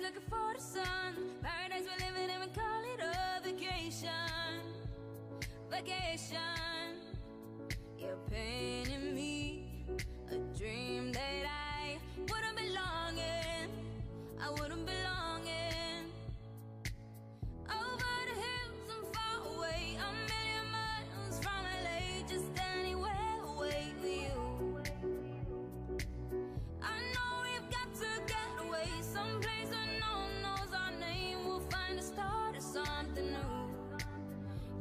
looking for the sun. Paradise we're living in, we call it a vacation. Vacation. You're painting me a dream that I wouldn't belong in. I wouldn't belong in. Over the hills and far away, a million miles from LA, just anywhere away with you. I know we've got to get away, someplace where no one knows our name. We'll find a start of something new.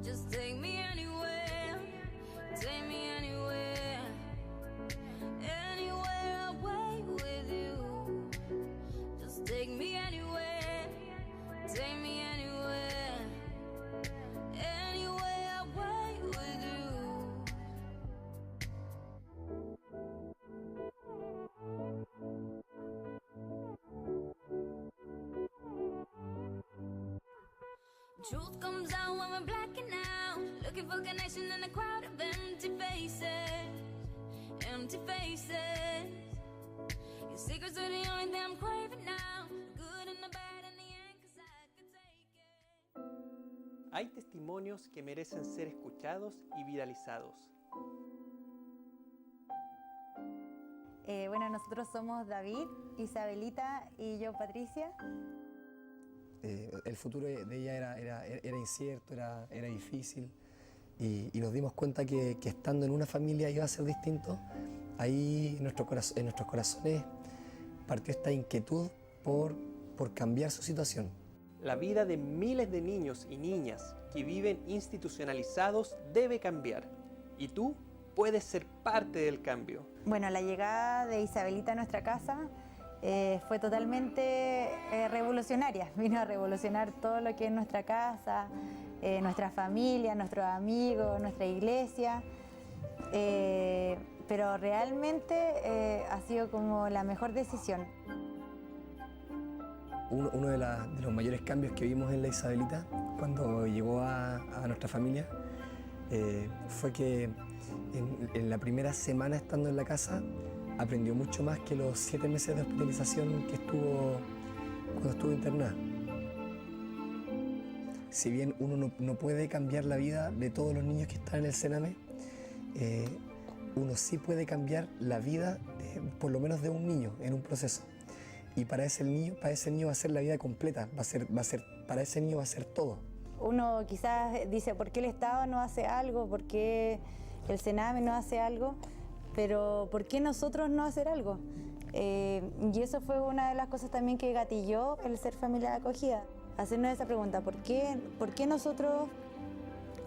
Just take me anywhere, take me anywhere, anywhere away with you. Just take me anywhere, take me anywhere, anywhere away with you. Truth comes out when we're blacking out, looking for connection in a crowd of empty faces, empty faces. Your secrets are the only thing I'm craving now, the good and the bad in the end, 'cause I could take it. Hay testimonios que merecen ser escuchados y viralizados. Bueno, nosotros somos David, Isabelita y yo, Patricia. El futuro de ella era incierto, era difícil y nos dimos cuenta que estando en una familia iba a ser distinto. Ahí en nuestros corazones partió esta inquietud por cambiar su situación. La vida de miles de niños y niñas que viven institucionalizados debe cambiar y tú puedes ser parte del cambio. Bueno, la llegada de Isabelita a nuestra casa fue totalmente revolucionaria. Vino a revolucionar todo lo que es nuestra casa, nuestra familia, nuestros amigos, nuestra iglesia. Pero realmente ha sido como la mejor decisión. Uno de los mayores cambios que vimos en la Isabelita cuando llegó a nuestra familia fue que en la primera semana estando en la casa aprendió mucho más que los 7 meses de hospitalización que estuvo cuando estuvo internada. Si bien uno no puede cambiar la vida de todos los niños que están en el Sename, uno sí puede cambiar la vida por lo menos de un niño en un proceso. Y para ese niño va a ser la vida completa, para ese niño va a ser todo. Uno quizás dice, ¿por qué el Estado no hace algo? ¿Por qué el Sename no hace algo? Pero ¿por qué nosotros no hacer algo? Y eso fue una de las cosas también que gatilló el ser familia de acogida. Hacernos esa pregunta, ¿por qué nosotros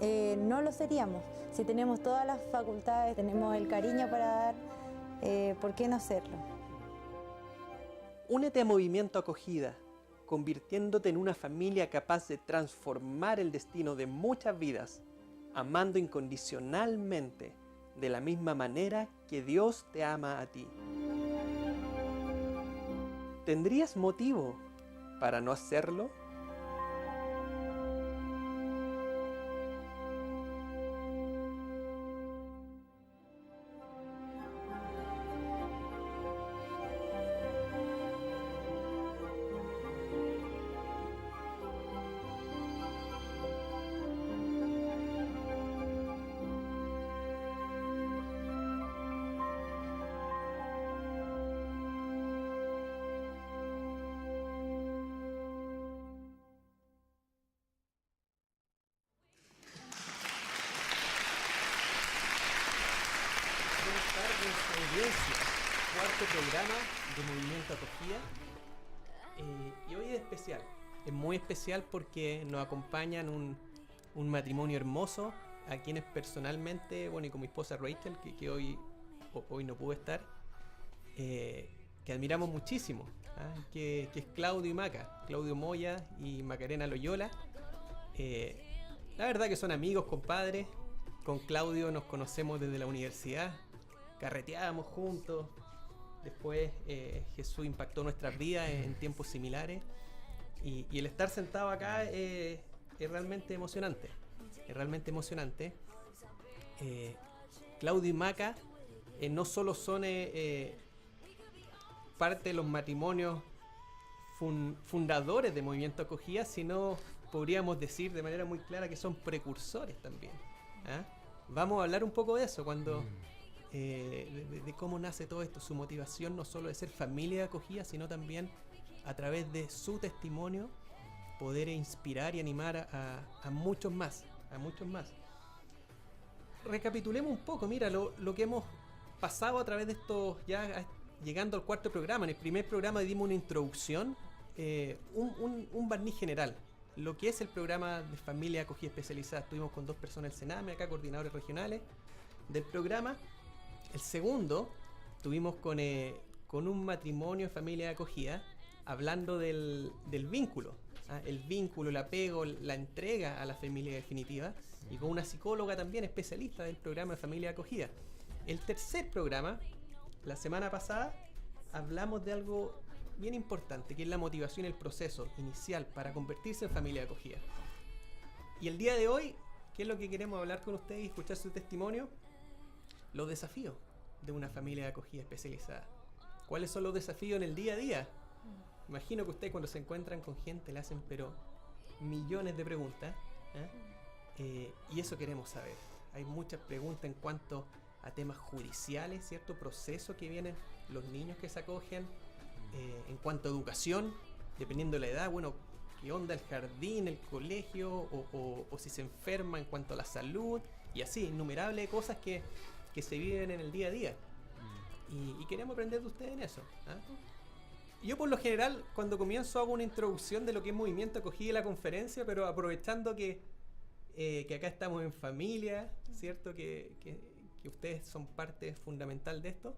no lo seríamos? Si tenemos todas las facultades, tenemos el cariño para dar, ¿por qué no serlo? Únete a Movimiento Acogida, convirtiéndote en una familia capaz de transformar el destino de muchas vidas, amando incondicionalmente, de la misma manera que Dios te ama a ti. ¿Tendrías motivo para no hacerlo? Audiencia, cuarto programa de Movimiento Acogida, y hoy es especial, es muy especial porque nos acompañan un matrimonio hermoso a quienes personalmente, bueno, y con mi esposa Rachel, que hoy no pudo estar, que admiramos muchísimo, que es Claudio y Maca, Claudio Moya y Macarena Loyola. La verdad que son amigos, compadres. Con Claudio nos conocemos desde la universidad, carreteábamos juntos. Después Jesús impactó nuestras vidas en tiempos similares, y el estar sentado acá es realmente emocionante. Es realmente emocionante. Claudio y Maca no solo son parte de los matrimonios fundadores de Movimiento Acogida, sino podríamos decir de manera muy clara que son precursores también. ¿Ah? Vamos a hablar un poco de eso, de cómo nace todo esto, su motivación no solo de ser familia de acogida, sino también a través de su testimonio poder inspirar y animar a muchos más, Recapitulemos un poco, mira, lo que hemos pasado a través de esto, ya llegando al cuarto programa. En el primer programa dimos una introducción, un barniz general, lo que es el programa de familia acogida especializada. Estuvimos con 2 personas del Sename, acá coordinadores regionales del programa. El segundo, estuvimos con un matrimonio de familia de acogida, hablando del vínculo, el vínculo, el apego, la entrega a la familia definitiva, y con una psicóloga también especialista del programa de familia de acogida. El tercer programa, la semana pasada, hablamos de algo bien importante, que es la motivación y el proceso inicial para convertirse en familia de acogida. Y el día de hoy, ¿qué es lo que queremos hablar con ustedes y escuchar su testimonio? Los desafíos de una familia de acogida especializada. ¿Cuáles son los desafíos en el día a día? Imagino que ustedes cuando se encuentran con gente le hacen pero millones de preguntas, y eso queremos saber. Hay muchas preguntas en cuanto a temas judiciales, ¿cierto? Procesos que vienen los niños que se acogen, en cuanto a educación, dependiendo de la edad, bueno, qué onda el jardín, el colegio, o si se enferma en cuanto a la salud, y así, innumerables cosas que se viven en el día a día. Y queremos aprender de ustedes en eso. Yo por lo general, cuando comienzo, hago una introducción de lo que es movimiento acogida y la conferencia, pero aprovechando que acá estamos en familia, ¿cierto? Que ustedes son parte fundamental de esto,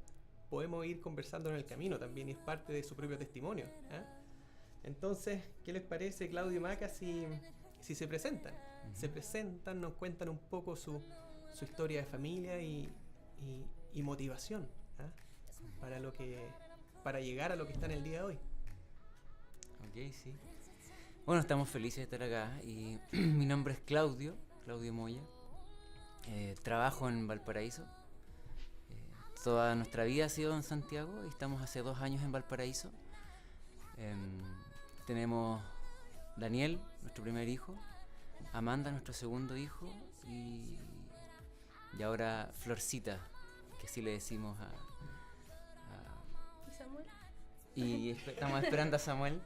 podemos ir conversando en el camino también, y es parte de su propio testimonio. Entonces, ¿qué les parece, Claudio y Maca, si se presentan? Se presentan, nos cuentan un poco su historia de familia y motivación para llegar a lo que está en el día de hoy. Ok, sí. Bueno, estamos felices de estar acá y mi nombre es Claudio Moya. Trabajo en Valparaíso. Toda nuestra vida ha sido en Santiago y estamos hace 2 años en Valparaíso. Tenemos Daniel, nuestro primer hijo, Amanda, nuestro segundo hijo, y ahora Florcita, que así le decimos ¿Y Samuel? y estamos esperando a Samuel.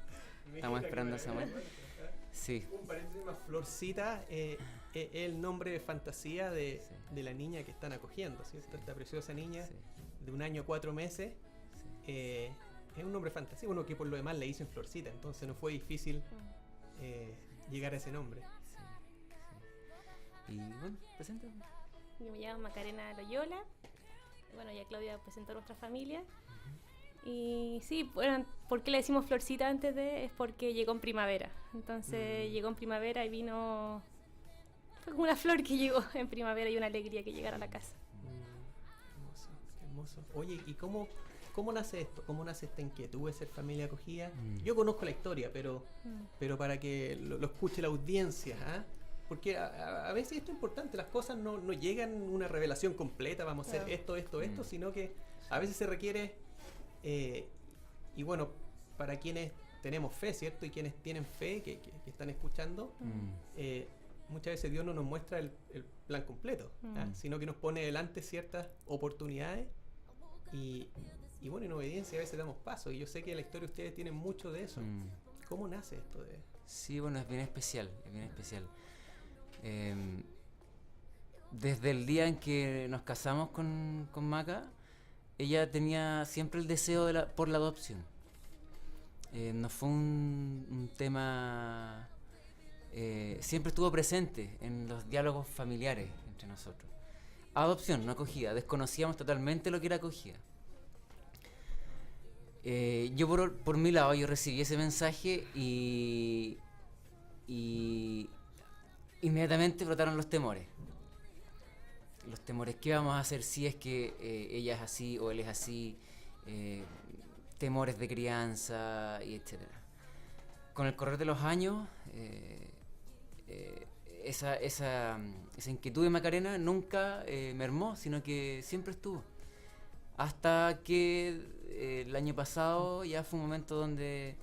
Sí. Un paréntesis más, Florcita es el nombre de fantasía de la niña que están acogiendo, ¿cierto? Esta preciosa niña de 1 año 4 meses. Es un nombre fantasía, uno que por lo demás le dicen Florcita, entonces no fue difícil llegar a ese nombre. Y bueno, preséntate. Yo me llamo Macarena Loyola. Bueno, ya Claudia presentó a nuestra familia. Y sí, bueno, ¿por qué le decimos Florcita antes de? Es porque llegó en primavera. Entonces llegó en primavera y vino... Fue como una flor que llegó en primavera y una alegría que llegara a la casa. Qué hermoso. Oye, ¿y cómo nace esto? ¿Cómo nace esta inquietud de ser familia acogida? Yo conozco la historia, pero para que lo escuche la audiencia, porque a veces esto es importante, las cosas no llegan una revelación completa, vamos a hacer esto, sino que a veces se requiere, y bueno, para quienes tenemos fe, ¿cierto? Y quienes tienen fe, que están escuchando, muchas veces Dios no nos muestra el plan completo, sino que nos pone delante ciertas oportunidades y bueno, en obediencia a veces damos paso, y yo sé que en la historia ustedes tienen mucho de eso. ¿Cómo nace esto de...? Sí, bueno, es bien especial. Desde el día en que nos casamos con Maca, ella tenía siempre el deseo por la adopción. No fue un tema... siempre estuvo presente en los diálogos familiares entre nosotros. Adopción, no acogida. Desconocíamos totalmente lo que era acogida. Yo por mi lado, yo recibí ese mensaje y inmediatamente brotaron los temores. Los temores, ¿qué vamos a hacer si es que ella es así o él es así? Temores de crianza y etcétera. Con el correr de los años, esa inquietud de Macarena nunca mermó, sino que siempre estuvo. Hasta que el año pasado ya fue un momento donde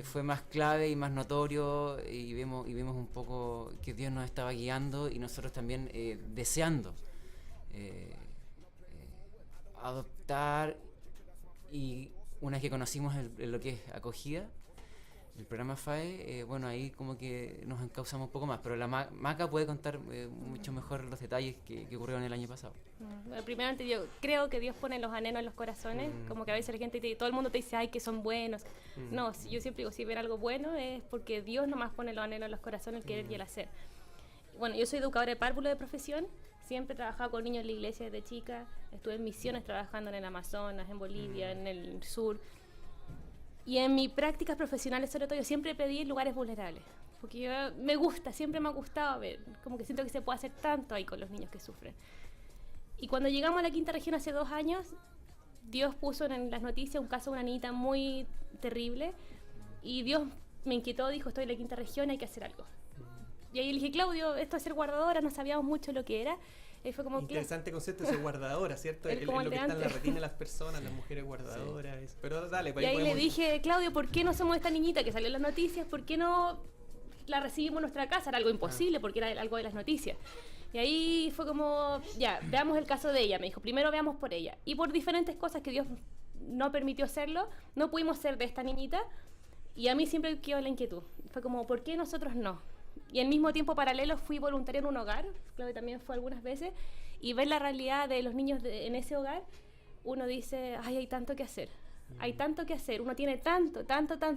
fue más clave y más notorio, y vemos un poco que Dios nos estaba guiando y nosotros también deseando adoptar. Y una vez que conocimos lo que es acogida, el programa FAE, bueno, ahí como que nos encauzamos un poco más, pero la Maca puede contar mucho mejor los detalles que ocurrieron el año pasado. Bueno, primeramente yo creo que Dios pone los anhelos en los corazones, como que a veces la gente, todo el mundo te dice, ay, que son buenos. No, yo siempre digo, si ven algo bueno es porque Dios nomás pone los anhelos en los corazones, el querer y el hacer. Bueno, yo soy educadora de párvulo de profesión, siempre he trabajado con niños en la iglesia desde chica, estuve en misiones trabajando en el Amazonas, en Bolivia, en el sur. Y en mis prácticas profesionales, sobre todo, yo siempre pedí lugares vulnerables, porque me gusta, siempre me ha gustado ver, como que siento que se puede hacer tanto ahí con los niños que sufren. Y cuando llegamos a la quinta región hace 2 años, Dios puso en las noticias un caso de una niñita muy terrible, y Dios me inquietó, dijo, estoy en la quinta región, hay que hacer algo. Y ahí le dije, Claudio, esto de ser guardadora, no sabíamos mucho lo que era. Y fue como interesante concepto de ser guardadora, ¿cierto? El lo que está en la antes. retina de las personas, las mujeres guardadoras. Sí. Pero dale, y ahí le dije, Claudio, ¿por qué no somos esta niñita que salió en las noticias? ¿Por qué no la recibimos en nuestra casa? Era algo imposible porque era algo de las noticias. Y ahí fue como, ya, veamos el caso de ella. Me dijo, primero veamos por ella. Y por diferentes cosas que Dios no permitió hacerlo, no pudimos ser de esta niñita. Y a mí siempre quedó la inquietud. Fue como, ¿por qué nosotros no? Y al mismo tiempo paralelo fui voluntaria en un hogar, Claudia también fue algunas veces, y ver la realidad de los niños en ese hogar, uno dice, ay, hay tanto que hacer, hay tanto que hacer, uno tiene tanto.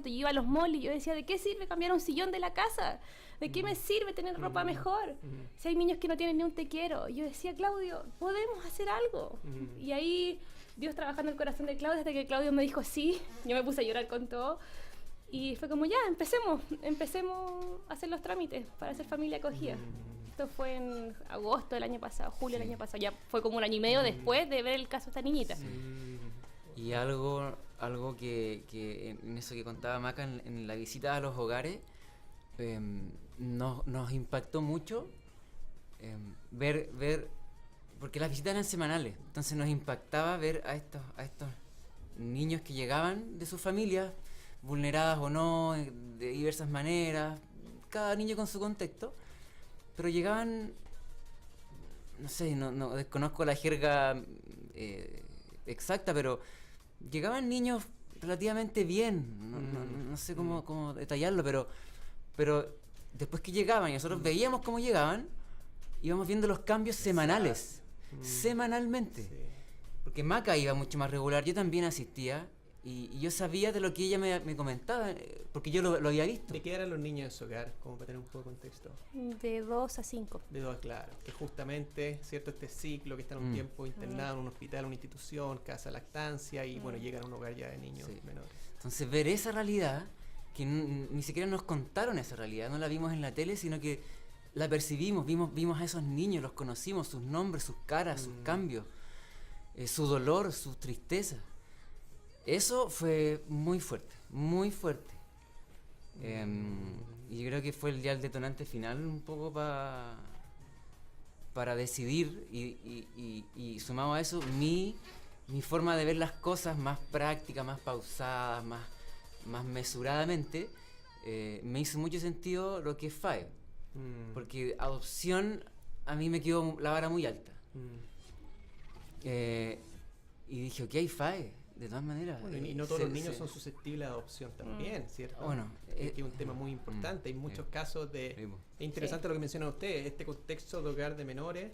Y yo iba a los malls y yo decía, ¿de qué sirve cambiar un sillón de la casa? ¿De qué me sirve tener ropa mejor? Si hay niños que no tienen ni un te quiero. Y yo decía, Claudio, podemos hacer algo. Y ahí Dios trabajando el corazón de Claudio, hasta que Claudio me dijo sí, yo me puse a llorar con todo. Y fue como, ya, empecemos a hacer los trámites para hacer familia acogida. Esto fue en agosto del año pasado, julio del año pasado. Ya fue como 1 año y medio después de ver el caso de esta niñita. Y algo que en eso que contaba Maca, en la visita a los hogares, nos impactó mucho ver, porque las visitas eran semanales, entonces nos impactaba ver a estos niños que llegaban de sus familias, vulneradas o no, de diversas maneras, cada niño con su contexto, pero llegaban, no sé, no desconozco la jerga exacta, pero llegaban niños relativamente bien, no sé cómo detallarlo, pero después que llegaban y nosotros veíamos cómo llegaban, íbamos viendo los cambios semanales, semanalmente, porque Maca iba mucho más regular, yo también asistía. Y yo sabía de lo que ella me comentaba, porque yo lo había visto. ¿De qué eran los niños en su hogar? Como para tener un poco de contexto. De 2 a 5. De 2, claro. Que justamente, ¿cierto? Este ciclo que están un tiempo internados en un hospital, una institución, casa lactancia, y bueno, llegan a un hogar ya de niños menores. Entonces ver esa realidad, que ni siquiera nos contaron esa realidad, no la vimos en la tele, sino que la percibimos, vimos a esos niños, los conocimos, sus nombres, sus caras, sus cambios, su dolor, sus tristezas. Eso fue muy fuerte, muy fuerte. Y yo creo que fue el detonante final un poco para decidir y sumado a eso mi forma de ver las cosas más práctica, más pausada, más mesuradamente, me hizo mucho sentido lo que es FAE. Porque adopción a mí me quedó la vara muy alta. Y dije, ok, FAE. De todas maneras. Bueno, y no todos los niños son susceptibles a adopción también, ¿cierto? Bueno, que es un tema muy importante. Hay muchos casos de... Es interesante lo que menciona usted, este contexto de hogar de menores,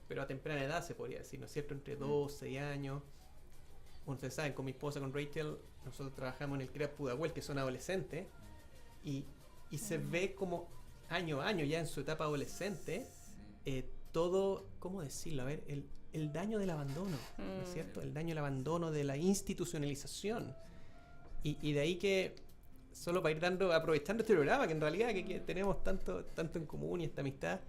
pero a temprana edad se podría decir, ¿no es cierto? Entre 2, 6 años. Bueno, ustedes saben, con mi esposa, con Rachel, nosotros trabajamos en el CREAP Pudahuel, que son adolescentes, y se ve como año a año, ya en su etapa adolescente, todo, ¿cómo decirlo? A ver, el daño del abandono, ¿no es cierto? El daño del abandono, de la institucionalización. Y de ahí que, solo para ir aprovechando este programa, que en realidad que tenemos tanto en común y esta amistad,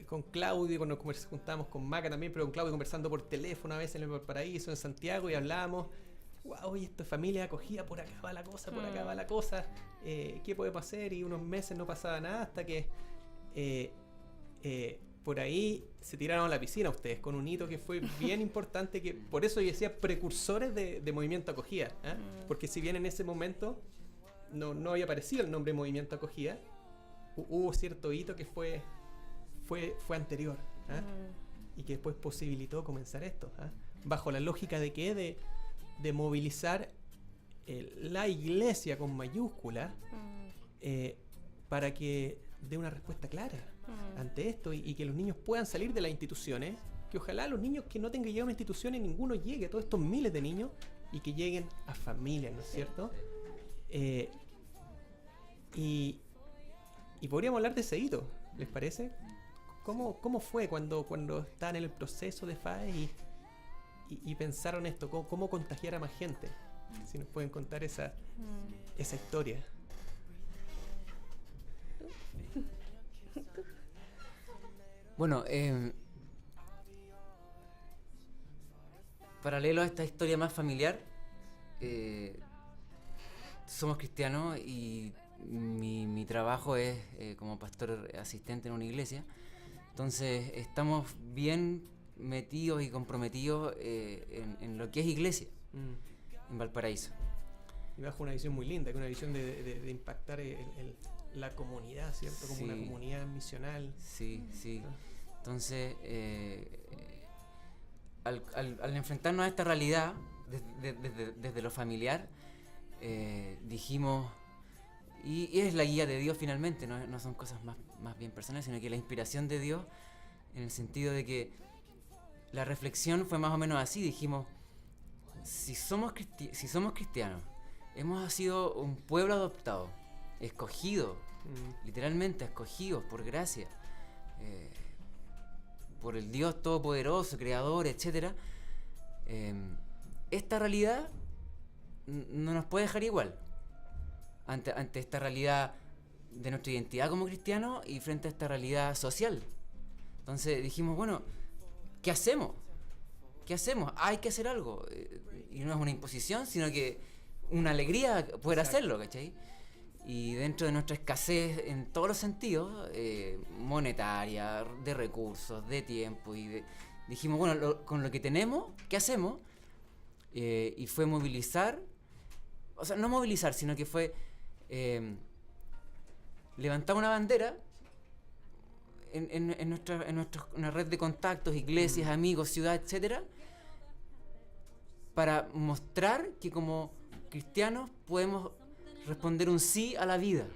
con Claudio, cuando nos juntamos con Maca también, pero con Claudio conversando por teléfono a veces en el Valparaíso, en Santiago, y hablábamos, wow, y esta familia acogida, por acá va la cosa, por acá va la cosa, ¿qué podemos hacer? Y unos meses no pasaba nada hasta que por ahí se tiraron a la piscina ustedes con un hito que fue bien importante, que por eso yo decía precursores de movimiento acogida, ¿eh? Porque si bien en ese momento no había aparecido el nombre movimiento acogida, hubo cierto hito que fue anterior, ¿eh? Y que después posibilitó comenzar esto, ¿eh? Bajo la lógica de que de movilizar la iglesia con mayúscula para que dé una respuesta clara ante esto y que los niños puedan salir de las instituciones, que ojalá los niños que no tengan que llegar a una institución y ninguno llegue, a todos estos miles de niños, y que lleguen a familias, ¿no es cierto? Y podríamos hablar de ese hito, ¿les parece? ¿Cómo fue cuando estaban en el proceso de FAE y pensaron esto? ¿Cómo contagiar a más gente? Si nos pueden contar esa historia. Bueno, paralelo a esta historia más familiar, somos cristianos y mi trabajo es como pastor asistente en una iglesia. Entonces estamos bien metidos y comprometidos en lo que es iglesia en Valparaíso. Y bajo una visión muy linda, que una visión de impactar la comunidad, ¿cierto? Como una comunidad misional. Sí, sí. Entonces, al enfrentarnos a esta realidad desde lo familiar, dijimos, y es la guía de Dios finalmente, no son cosas más bien personales, sino que la inspiración de Dios, en el sentido de que la reflexión fue más o menos así. Dijimos, si somos cristianos, hemos sido un pueblo adoptado, escogido, literalmente escogidos por gracia, por el Dios Todopoderoso, Creador, etc. Esta realidad no nos puede dejar igual ante esta realidad de nuestra identidad como cristianos y frente a esta realidad social. Entonces dijimos, bueno, ¿qué hacemos? ¿Qué hacemos? Hay que hacer algo. Y no es una imposición, sino que una alegría poder hacerlo, ¿cachai? Y dentro de nuestra escasez en todos los sentidos, monetaria, de recursos, de tiempo, dijimos, bueno, con lo que tenemos, ¿qué hacemos? Y fue movilizar, o sea, no movilizar, sino que fue levantar una bandera en una red de contactos, iglesias, amigos, ciudad, etcétera, para mostrar que como cristianos podemos responder un sí a la vida.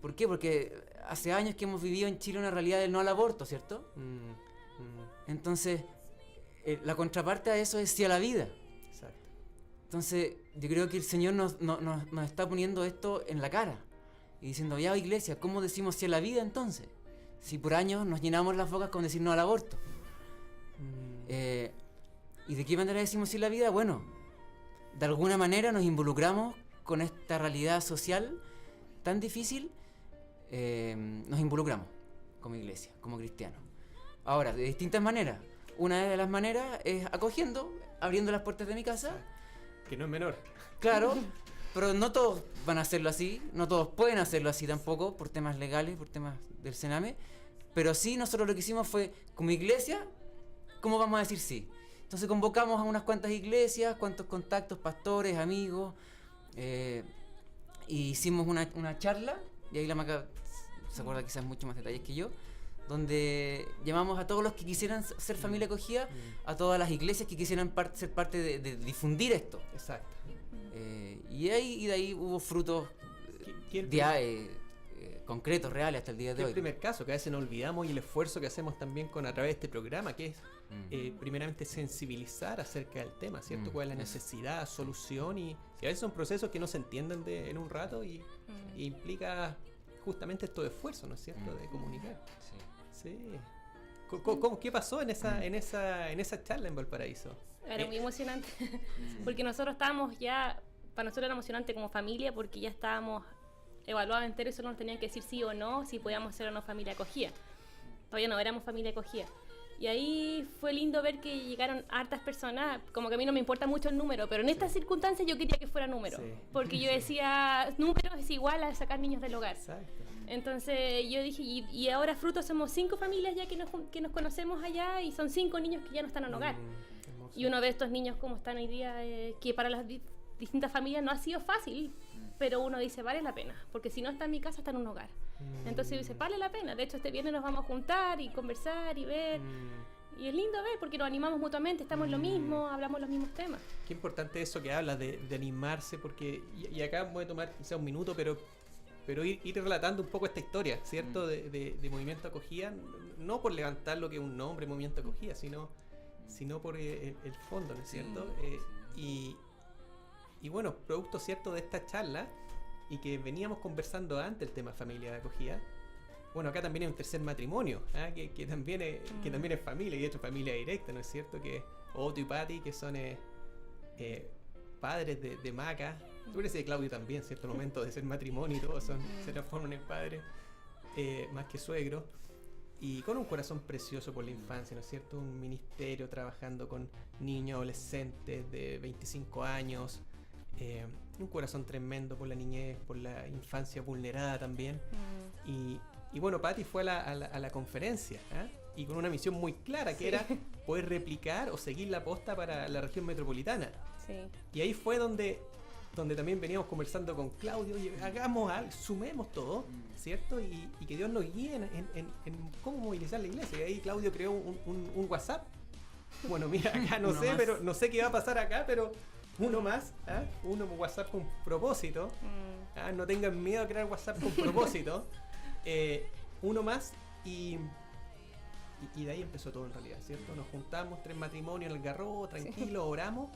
¿Por qué? Porque hace años que hemos vivido en Chile una realidad del no al aborto, ¿cierto? Entonces, la contraparte a eso es sí a la vida. Exacto. Entonces, yo creo que el Señor nos está poniendo esto en la cara y diciendo, ya iglesia, ¿cómo decimos sí a la vida entonces? Si por años nos llenamos las bocas con decir no al aborto. ¿Y de qué manera decimos sí a la vida? Bueno, de alguna manera nos involucramos con esta realidad social tan difícil, nos involucramos como iglesia, como cristianos. Ahora, de distintas maneras. Una de las maneras es acogiendo, abriendo las puertas de mi casa. Que no es menor. Claro, pero no todos van a hacerlo así, no todos pueden hacerlo así tampoco, por temas legales, por temas del Sename. Pero sí, nosotros lo que hicimos fue, como iglesia, ¿cómo vamos a decir sí? Entonces convocamos a unas cuantas iglesias, cuantos contactos, pastores, amigos, y hicimos una charla, y ahí la Maca se acuerda quizás mucho más detalles que yo, donde llamamos a todos los que quisieran ser familia acogida, a todas las iglesias que quisieran ser parte de difundir esto. Exacto. Y de ahí hubo frutos concretos, reales hasta el día de hoy. El primer caso, que a veces nos olvidamos, y el esfuerzo que hacemos también a través de este programa, que es primeramente sensibilizar acerca del tema, ¿cierto? Cuál es la necesidad, solución, y a veces son procesos que no se entienden en un rato y implica justamente esto de esfuerzo, ¿no es cierto? De comunicar. Sí. ¿Qué pasó en esa charla en Valparaíso? Era muy emocionante, porque nosotros estábamos ya, para nosotros era emocionante como familia, porque ya estábamos evaluados enteros y solo nos tenían que decir sí o no, si podíamos ser o no familia acogida. Todavía no éramos familia acogida. Y ahí fue lindo ver que llegaron hartas personas, como que a mí no me importa mucho el número, pero en estas circunstancias yo quería que fuera número, porque yo decía, número es igual a sacar niños del hogar. Exacto. Entonces yo dije, y ahora frutos somos 5 familias ya que nos conocemos allá y son 5 niños que ya no están en hogar. Hermoso. Y uno ve estos niños como están hoy día, que para las distintas familias no ha sido fácil, pero uno dice, vale la pena, porque si no está en mi casa, está en un hogar. Entonces dice, vale la pena. De hecho, este viernes nos vamos a juntar y conversar y ver. Y es lindo ver porque nos animamos mutuamente, estamos en lo mismo, hablamos los mismos temas. Qué importante eso que hablas de animarse, porque, y acá voy a tomar quizá un minuto, pero ir relatando un poco esta historia, ¿cierto? De Movimiento Acogida, no por levantar lo que es un nombre, Movimiento Acogida, sino por el fondo, ¿no es cierto? Y bueno, producto, ¿cierto?, de esta charla, y que veníamos conversando antes el tema familia de acogida. Bueno, acá también hay un tercer matrimonio, ¿ah? que también es familia, y de hecho familia directa, ¿no es cierto? Que Otto y Patti, que son padres de Maca. Tú parece de Claudio también, cierto momento de ser matrimonio y todo, se transforman en padres, más que suegros. Y con un corazón precioso por la infancia, ¿no es cierto? Un ministerio trabajando con niños, adolescentes de 25 años. Un corazón tremendo por la niñez, por la infancia vulnerada también. Y bueno, Patti fue a la conferencia, ¿eh? Y con una misión muy clara, que era poder replicar o seguir la posta para la región metropolitana. Sí. Y ahí fue donde también veníamos conversando con Claudio, oye, hagamos algo, sumemos todo, ¿cierto? Y que Dios nos guíe en cómo movilizar la iglesia. Y ahí Claudio creó un WhatsApp. Bueno, mira, acá no sé, pero no sé qué va a pasar acá, pero uno más, ¿eh? Uno WhatsApp con propósito. ¿Ah? No tengan miedo a crear WhatsApp con propósito. Uno más y de ahí empezó todo en realidad, ¿cierto? Nos juntamos 3 matrimonios en el Garrobo, tranquilo, oramos.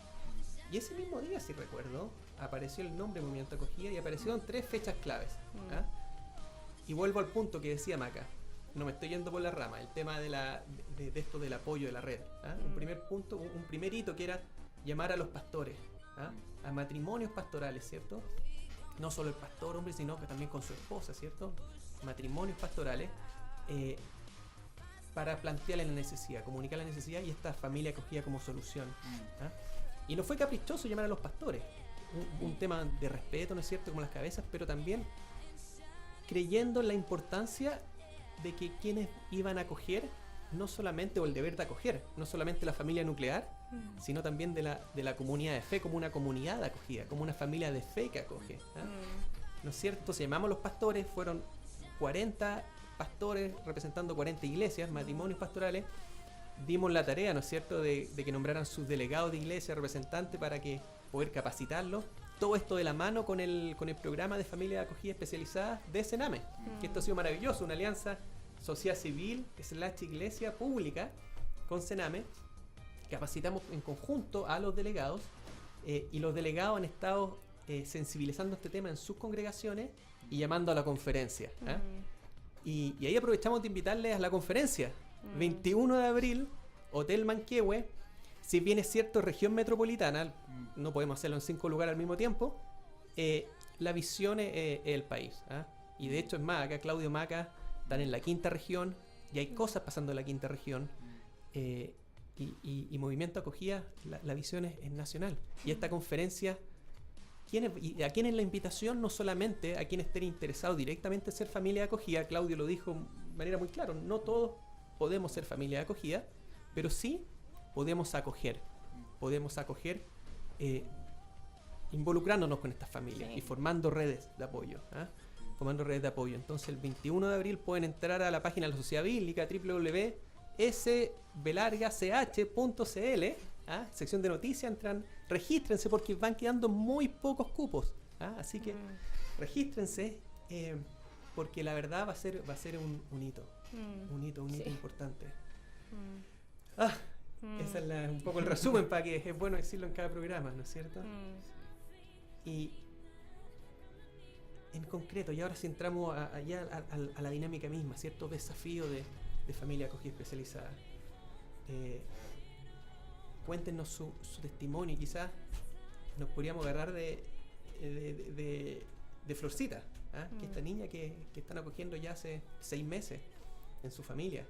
Y ese mismo día, si recuerdo, apareció el nombre Movimiento Acogida y aparecieron 3 fechas claves. ¿Ah? Y vuelvo al punto que decía Maca. No me estoy yendo por la rama. El tema de esto del apoyo de la red. ¿Ah? Un primer punto, un primer hito que era llamar a los pastores. ¿Ah? A matrimonios pastorales, ¿cierto? No solo el pastor, hombre, sino que también con su esposa, ¿cierto? Matrimonios pastorales. Para plantearle la necesidad, comunicar la necesidad y esta familia acogida como solución. ¿Ah? Y no fue caprichoso llamar a los pastores, un tema de respeto, ¿no es cierto?, como las cabezas, pero también creyendo en la importancia de que quienes iban a acoger, no solamente, o el deber de acoger, no solamente la familia nuclear, sino también de la comunidad de fe, como una comunidad de acogida, como una familia de fe que acoge. ¿Ah? ¿No es cierto? Entonces llamamos a los pastores, fueron 40 pastores representando 40 iglesias, matrimonios pastorales. Dimos la tarea, ¿no es cierto?, de que nombraran sus delegados de iglesia, representantes, para que poder capacitarlos. Todo esto de la mano con el programa de familia de acogida especializada de Sename. Que esto ha sido maravilloso, una alianza sociedad civil / iglesia pública con Sename. Capacitamos en conjunto a los delegados y los delegados han estado sensibilizando este tema en sus congregaciones y llamando a la conferencia. ¿Eh? Y ahí aprovechamos de invitarles a la conferencia. 21 de abril, Hotel Manquehue. Si bien es cierto, región metropolitana, no podemos hacerlo en 5 lugares al mismo tiempo, la visión es el país. ¿Ah? Y de hecho es más, acá Claudio Maca están en la 5ª región y hay cosas pasando en la 5ª región. Y Movimiento Acogida, la visión es nacional. Y esta conferencia, y a quién es la invitación? No solamente a quienes estén interesados directamente en ser familia de acogida. Claudio lo dijo de manera muy clara, no todos podemos ser familia de acogida, pero sí podemos acoger involucrándonos con estas familias y formando redes de apoyo. ¿Ah? Formando redes de apoyo. Entonces el 21 de abril pueden entrar a la página de la Sociedad Bíblica, www.sbelargach.cl, ¿ah? Sección de noticias, regístrense porque van quedando muy pocos cupos. ¿Ah? Así que regístrense porque la verdad va a ser un hito. Un hito importante. Ese es un poco el resumen, para que es bueno decirlo en cada programa, ¿no es cierto? Y en concreto, y ahora si entramos allá a la dinámica misma, cierto desafío de familia acogida especializada. Cuéntenos su testimonio y quizás nos podríamos agarrar de Florcita, ¿ah? Que esta niña que están acogiendo ya hace 6 meses en su familia.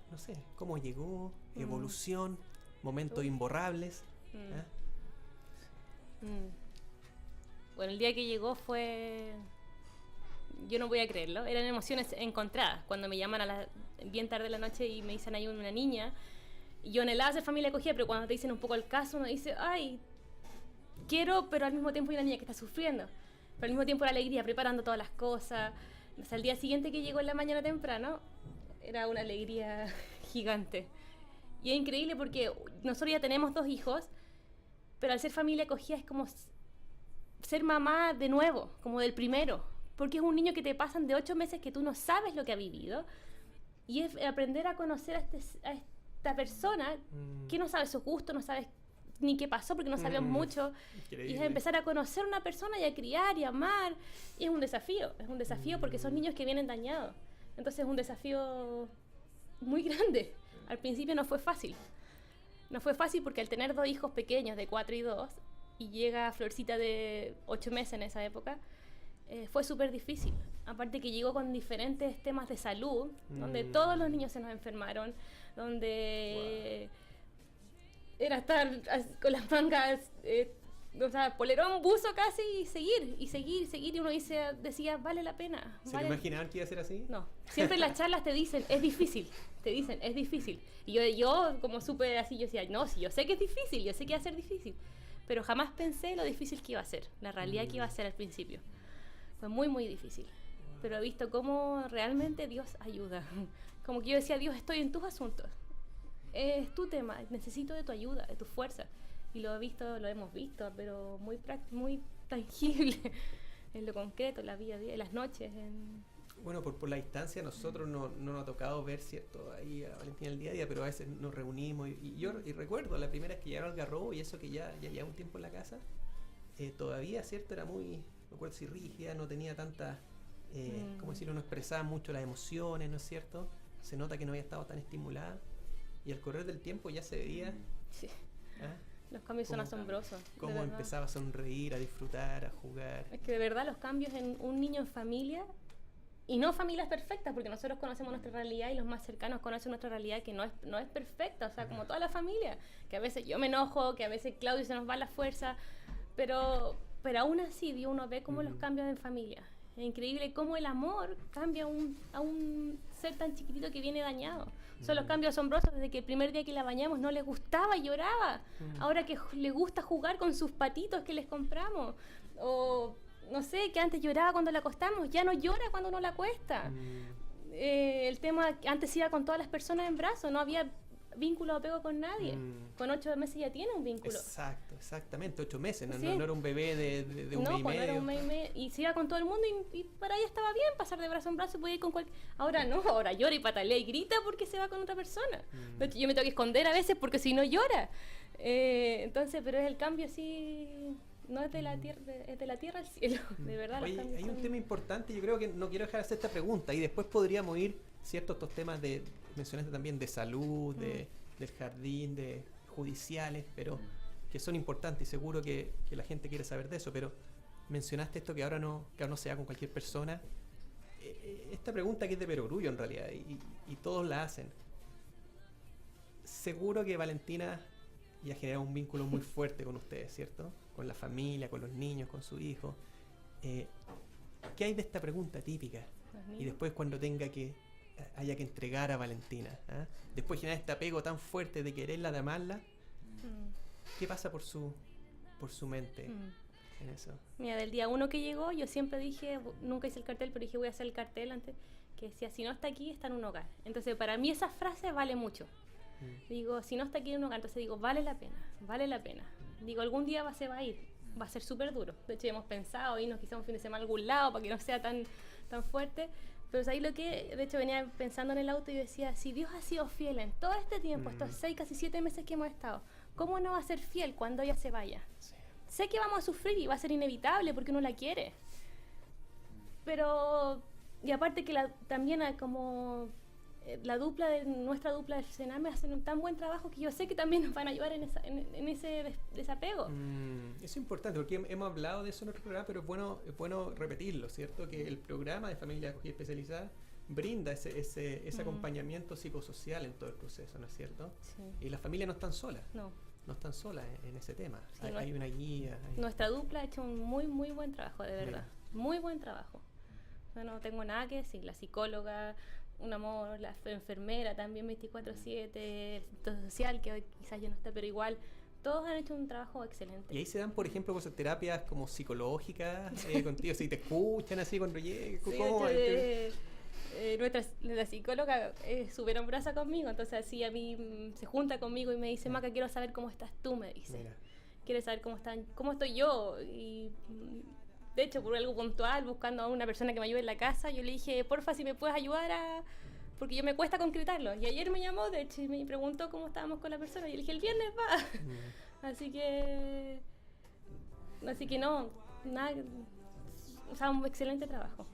No sé, cómo llegó, evolución, momentos imborrables. ¿Ah? Bueno, el día que llegó fue yo no voy a creerlo. Eran emociones encontradas. Cuando me llaman bien tarde de la noche y me dicen hay una niña, y yo anhelaba ser familia acogida, pero cuando te dicen un poco el caso, uno dice, ay, quiero, pero al mismo tiempo hay una niña que está sufriendo. Pero al mismo tiempo la alegría, preparando todas las cosas. O sea, el día siguiente que llegó en la mañana temprano, era una alegría gigante. Y es increíble porque nosotros ya tenemos 2 hijos, pero al ser familia acogida es como ser mamá de nuevo, como del primero. Porque es un niño que te pasan de 8 meses que tú no sabes lo que ha vivido. Y es aprender a conocer a esta persona que no sabe su gusto, no sabes ni qué pasó porque no sabemos mucho. Increíble. Y es empezar a conocer a una persona y a criar y a amar. Y es un desafío porque son niños que vienen dañados. Entonces es un desafío muy grande. Al principio no fue fácil. No fue fácil porque al tener 2 hijos pequeños de 4 y 2, y llega Florcita de 8 meses en esa época, fue súper difícil. Aparte que llegó con diferentes temas de salud, donde todos los niños se nos enfermaron, donde era estar con las mangas, o sea, polerón, buzo casi, y seguir, y uno decía, vale la pena. ¿Se vale. lo imaginaban que iba a ser así? No, siempre en las charlas te dicen, es difícil, es difícil. Y yo como supe así, yo decía, no, sí, yo sé que es difícil, yo sé que va a ser difícil, pero jamás pensé lo difícil que iba a ser, la realidad que iba a ser al principio. Fue muy, muy difícil, pero he visto cómo realmente Dios ayuda. Como que yo decía, Dios, estoy en tus asuntos, es tu tema, necesito de tu ayuda, de tu fuerza. Y lo hemos visto, pero muy tangible, en lo concreto, en la vida, en las noches. Bueno, por la distancia nosotros no nos ha tocado ver, ¿cierto? Ahí a Valentina el día a día, pero a veces nos reunimos y recuerdo la primera vez que llegaron al Garrobo y eso que ya lleva un tiempo en la casa, todavía, ¿cierto? Era muy, no recuerdo si rígida, no tenía tanta, ¿cómo decirlo? No expresaba mucho las emociones, ¿no es cierto? Se nota que no había estado tan estimulada y al correr del tiempo ya se veía... Sí. ¿Ah? Los cambios son asombrosos. Cómo empezaba a sonreír, a disfrutar, a jugar. Es que de verdad los cambios en un niño en familia, y no familias perfectas, porque nosotros conocemos nuestra realidad y los más cercanos conocen nuestra realidad que no es perfecta, o sea, como toda la familia, que a veces yo me enojo, que a veces Claudio se nos va la fuerza, pero aún así Dios, uno ve cómo los cambios en familia. Es increíble cómo el amor cambia a un ser tan chiquitito que viene dañado. Son los cambios asombrosos desde que el primer día que la bañamos no le gustaba, lloraba. Ahora que le gusta jugar con sus patitos que les compramos. O, no sé, que antes lloraba cuando la acostamos, ya no llora cuando uno la acuesta. El tema, antes iba con todas las personas en brazos, no había vínculo o apego con nadie. Con 8 meses ya tiene un vínculo. Exacto, exactamente, 8 meses, Sí. no era un bebé de un mes y No, medio. era un mes y medio. Y se iba con todo el mundo y para ella estaba bien pasar de brazo en brazo y podía ir con cualquier... Ahora no, ahora llora y patalea y grita porque se va con otra persona. De hecho, yo me tengo que esconder a veces porque si no llora. Entonces, pero es el cambio así... No es de la tierra, es de la tierra al cielo, de verdad. Oye, los cambios hay un son- tema importante, yo creo que no quiero dejar de hacer esta pregunta y después podríamos ir, ¿cierto? Estos temas mencionaste también de salud, del jardín, de judiciales, pero que son importantes y seguro que la gente quiere saber de eso, pero mencionaste esto que ahora no se da con cualquier persona. Esta pregunta que es de perogrullo en realidad y todos la hacen. Seguro que Valentina ya genera un vínculo muy fuerte con ustedes, ¿cierto? Con la familia, con los niños, con su hijo. ¿Qué hay de esta pregunta típica? Los Y niños. después cuando haya que entregar a Valentina, ¿ah? Después generar este apego tan fuerte de quererla, de amarla, ¿qué pasa por su mente en eso? Mira, del día 1 que llegó, yo siempre dije, nunca hice el cartel, pero dije voy a hacer el cartel antes, que decía, si no está aquí, está en un hogar. Entonces, para mí esa frase vale mucho. Digo, si no está aquí en un hogar, entonces digo, vale la pena, vale la pena. Digo, algún día se va a ir, va a ser súper duro. De hecho, hemos pensado irnos quizá un fin de semana a algún lado para que no sea tan fuerte. Pero ahí de hecho venía pensando en el auto y decía, si Dios ha sido fiel en todo este tiempo, estos 6, casi 7 meses que hemos estado, ¿cómo no va a ser fiel cuando ella se vaya? Sí. Sé que vamos a sufrir y va a ser inevitable porque uno la quiere. Pero, y aparte que también hay como nuestra dupla del Sename hacen un tan buen trabajo que yo sé que también nos van a ayudar en ese desapego. Eso es importante porque hemos hablado de eso en nuestro programa, pero es bueno repetirlo, ¿cierto? Que el programa de familia acogida especializada brinda ese acompañamiento psicosocial en todo el proceso, ¿no es cierto? Sí. Y las familias no están solas. No. No están solas en ese tema. Sí, Hay una guía. Nuestra dupla ha hecho un muy, muy buen trabajo, de verdad. Muy buen trabajo. sea, no tengo nada que decir. La psicóloga, un amor, la enfermera también 24/7, el asistente social, que hoy quizás ya no está, pero igual, todos han hecho un trabajo excelente. Y ahí se dan, por ejemplo, cosas, terapias como psicológicas contigo, si te escuchan así cuando llegues, Sí, ¿cómo? nuestra psicóloga es súper amorosa conmigo, entonces así a mí se junta conmigo y me dice, Maca, quiero saber cómo estás tú, me dice. Mira. Quiero saber cómo estoy yo. Y de hecho, por algo puntual, buscando a una persona que me ayude en la casa, yo le dije, porfa, si me puedes ayudar porque yo me cuesta concretarlo. Y ayer me llamó, de hecho, y me preguntó cómo estábamos con la persona. Y yo le dije, el viernes va. Así que no, nada, o sea, un excelente trabajo.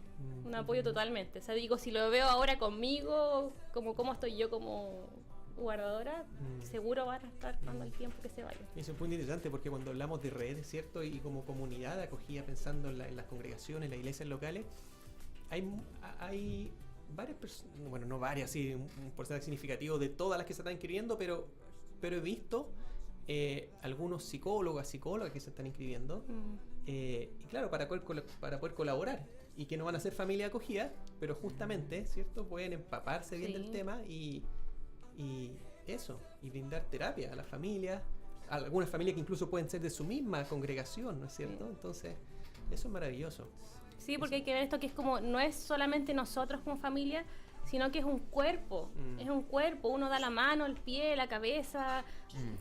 Un apoyo totalmente. O sea, digo, si lo veo ahora conmigo, como cómo estoy yo como guardadora, seguro van a estar dando el tiempo que se vaya. Y eso es muy interesante porque cuando hablamos de redes, ¿cierto? Y como comunidad acogida pensando en las congregaciones, las iglesias locales, hay varias personas, bueno, no varias, sí, un porcentaje significativo de todas las que se están inscribiendo, pero he visto algunos psicólogas que se están inscribiendo, y claro, para poder colaborar, y que no van a ser familia acogida, pero justamente, ¿cierto? Pueden empaparse bien del tema y brindar terapia a las familias, a algunas familias que incluso pueden ser de su misma congregación, ¿no es cierto? Entonces, eso es maravilloso. Sí, porque hay que ver esto que es como, no es solamente nosotros como familia, sino que es un cuerpo, es un cuerpo, uno da la mano, el pie, la cabeza,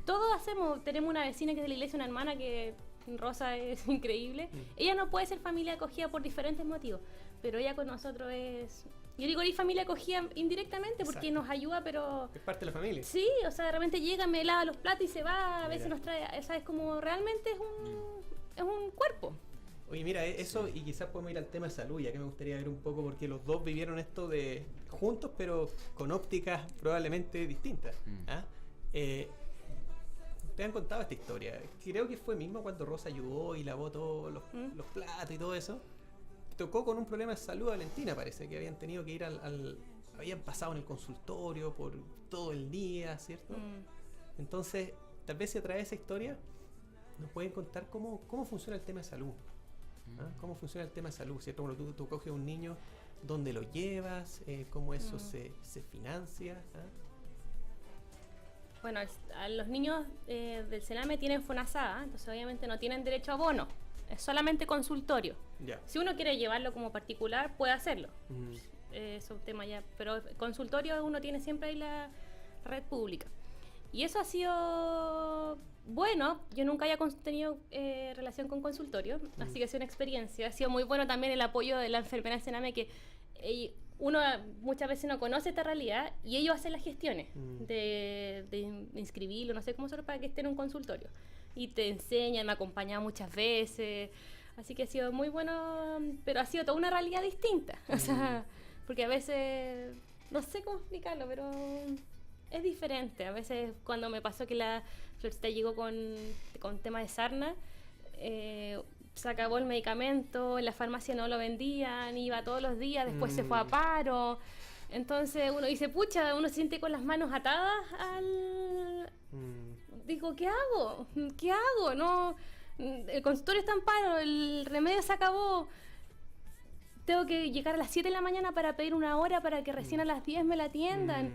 todos tenemos una vecina que es de la iglesia, una hermana que Rosa es increíble, ella no puede ser familia acogida por diferentes motivos, pero ella con nosotros es, yo digo, y familia acogida indirectamente porque Exacto. nos ayuda, pero... Es parte de la familia. Sí, o sea, de repente llega, me lava los platos y se va, a veces Mira. nos trae, o sea, es como, realmente es un cuerpo. Oye, mira, eso, y quizás podemos ir al tema de salud, ya que me gustaría ver un poco, porque los dos vivieron esto de juntos, pero con ópticas probablemente distintas. ¿Ah? Te han contado esta historia. Creo que fue mismo cuando Rosa ayudó y lavó todos los platos y todo eso. Tocó con un problema de salud a Valentina, parece, que habían tenido que ir habían pasado en el consultorio por todo el día, ¿cierto? Entonces, tal vez si a través de esa historia nos pueden contar cómo funciona el tema de salud. ¿Ah? ¿Cómo funciona el tema de salud? ¿Cierto? Cuando tú coges a un niño, ¿dónde lo llevas? ¿Cómo eso se financia? ¿Ah? Bueno, a los niños del Sename tienen FONASA, entonces obviamente no tienen derecho a bono, es solamente consultorio. Ya. Si uno quiere llevarlo como particular, puede hacerlo. Es un tema ya, pero consultorio uno tiene siempre ahí la red pública. Y eso ha sido bueno, yo nunca había tenido relación con consultorio, así que ha sido una experiencia. Ha sido muy bueno también el apoyo de la enfermera del Sename, que uno muchas veces no conoce esta realidad y ellos hacen las gestiones de inscribirlo, no sé cómo hacerlo para que esté en un consultorio. Y te enseñan, me acompañan muchas veces, así que ha sido muy bueno, pero ha sido toda una realidad distinta. O sea, porque a veces, no sé cómo explicarlo, pero es diferente. A veces cuando me pasó que la Florcita llegó con tema de sarna, se acabó el medicamento, en la farmacia no lo vendían, iba todos los días, después se fue a paro. Entonces uno dice, pucha, uno se siente con las manos atadas Digo, ¿qué hago? ¿Qué hago? No, el consultorio está en paro, el remedio se acabó. Tengo que llegar a las 7 de la mañana para pedir una hora para que recién a las 10 me la atiendan.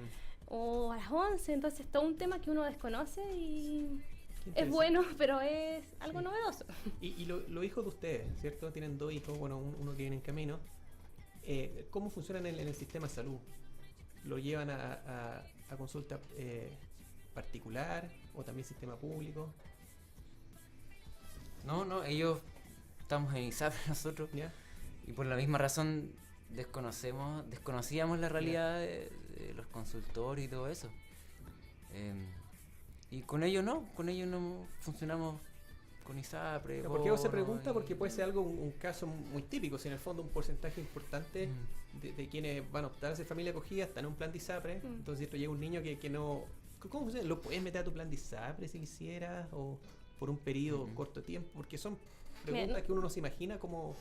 O a las 11, entonces todo un tema que uno desconoce y es bueno, pero es algo novedoso. Y los hijos de ustedes, ¿cierto? Tienen 2 hijos, bueno, uno que viene en camino. ¿Cómo funcionan en el sistema de salud? ¿Lo llevan a consulta particular o también sistema público? No, ellos estamos en ISAPRE nosotros, ¿Ya? y por la misma razón desconocíamos la realidad de los consultorios y todo eso. Y con ellos no funcionamos con ISAPRE. ¿Por qué se bono pregunta? y- Porque puede ser un caso muy típico, si en el fondo un porcentaje importante de quienes van a optar a ser familia acogida están en un plan de ISAPRE, entonces esto llega un niño que no... ¿Cómo funciona? ¿Lo puedes meter a tu plan de ISAPRE si quisieras? ¿O por un periodo corto de tiempo? Porque son preguntas no- que uno no se imagina cómo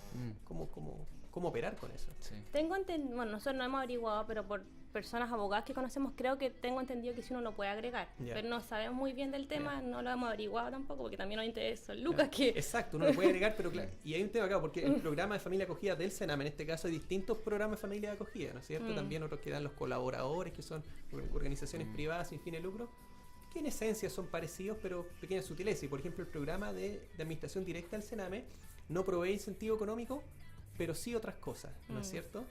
operar con eso. Sí. Tengo entendido, bueno, nosotros no hemos averiguado, pero por personas abogadas que conocemos, creo que tengo entendido que si uno lo puede agregar. Ya. Pero no sabemos muy bien del tema, no lo hemos averiguado tampoco, porque también nos interesa Claro. Lucas, que Exacto, uno lo puede agregar, pero claro, y hay un tema acá, porque el programa de familia acogida del Sename, en este caso hay distintos programas de familia de acogida, ¿no es cierto? También otros que dan los colaboradores, que son organizaciones privadas sin fin de lucro, que en esencia son parecidos, pero pequeñas sutilezas. Y por ejemplo, el programa de administración directa del Sename no provee incentivo económico, pero sí otras cosas, ¿no es cierto?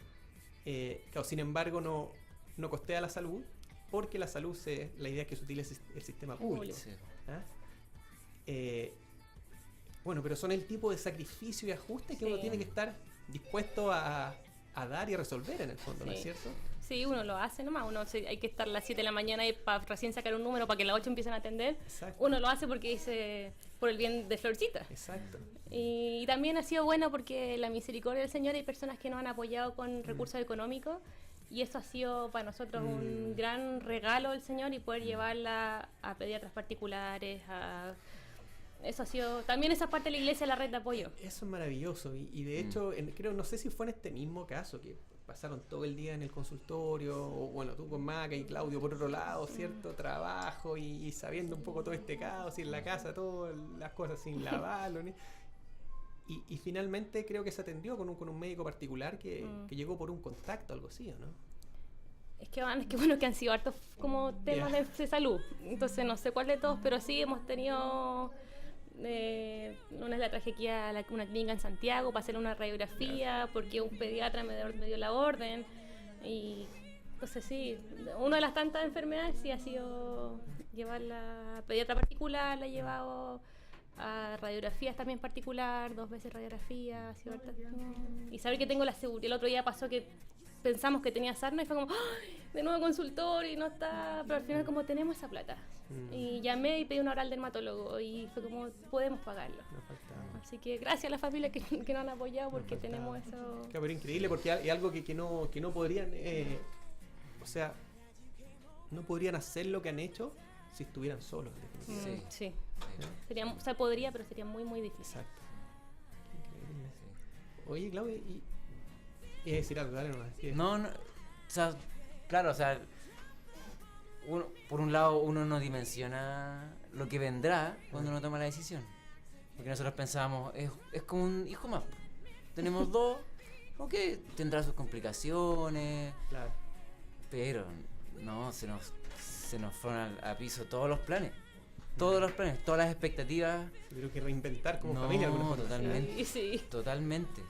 Claro, sin embargo, no costea la salud, porque la salud, la idea es que se utilice el sistema público. Sí. ¿Ah? Bueno, pero son el tipo de sacrificio y ajuste que uno Sí. tiene que estar dispuesto a dar y a resolver en el fondo, ¿no es Sí. cierto? sí, uno lo hace nomás, hay que estar a las 7 de la mañana y para recién sacar un número para que a las 8 empiecen a atender. Exacto. Uno lo hace porque dice, por el bien de Florcita. Exacto. Y también ha sido bueno porque la misericordia del Señor, hay personas que nos han apoyado con recursos económicos y eso ha sido para nosotros un gran regalo del Señor y poder llevarla a pediatras particulares, eso ha sido, también esa parte de la iglesia, la red de apoyo. Eso es maravilloso. Y de hecho, creo, no sé si fue en este mismo caso, que pasaron todo el día en el consultorio, o bueno, tú con Maca y Claudio por otro lado, ¿cierto? Trabajo y sabiendo un poco todo este caos y en la casa todas las cosas sin lavarlo. Y finalmente creo que se atendió con un médico particular que llegó por un contacto, algo así, ¿o no? Es que bueno que han sido hartos como temas Ya. de salud, entonces no sé cuál de todos, pero sí hemos tenido una es la traje aquí a una clínica en Santiago para hacer una radiografía porque un pediatra me dio la orden y entonces sí, una de las tantas enfermedades sí ha sido llevarla a pediatra particular, la he llevado a radiografías también particular, 2 veces radiografía, ha sido y saber que tengo la seguridad. El otro día pasó que pensamos que tenía sarna y fue como ¡ay! De nuevo consultorio y no está, pero al final como tenemos esa plata y llamé y pedí una hora al dermatólogo y fue como podemos pagarlo. No faltaba. Así que gracias a la familia que nos han apoyado porque tenemos eso. Claro, pero increíble porque es algo que no podrían, o sea, no podrían hacer lo que han hecho si estuvieran solos, definitivamente. Sí. Sí. Sería, o sea, podría, pero sería muy, muy difícil. Exacto. Increíble. Oye, Claudia, y decir algo, dale nomás. Sí. No, o sea, claro, o sea, por un lado uno no dimensiona lo que vendrá cuando uno toma la decisión. Porque nosotros pensábamos, es como un hijo más. Tenemos 2, ok, tendrá sus complicaciones, Claro. pero no, se nos fueron a piso todos los planes. Todos los planes, todas las expectativas. Tuvieron que reinventar como No, familia. de alguna forma. totalmente. Sí. Totalmente.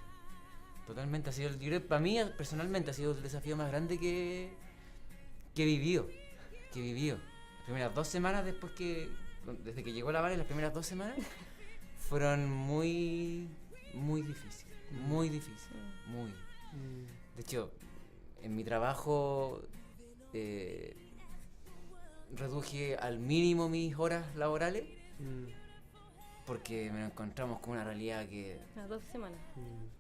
Totalmente. Ha sido, yo creo que para mí personalmente ha sido el desafío más grande que he vivido. Las primeras 2 semanas desde que llegó la Vale, las primeras 2 semanas fueron muy difíciles. Muy difíciles. Muy. De hecho, en mi trabajo reduje al mínimo mis horas laborales porque me encontramos con una realidad que Las 2 semanas.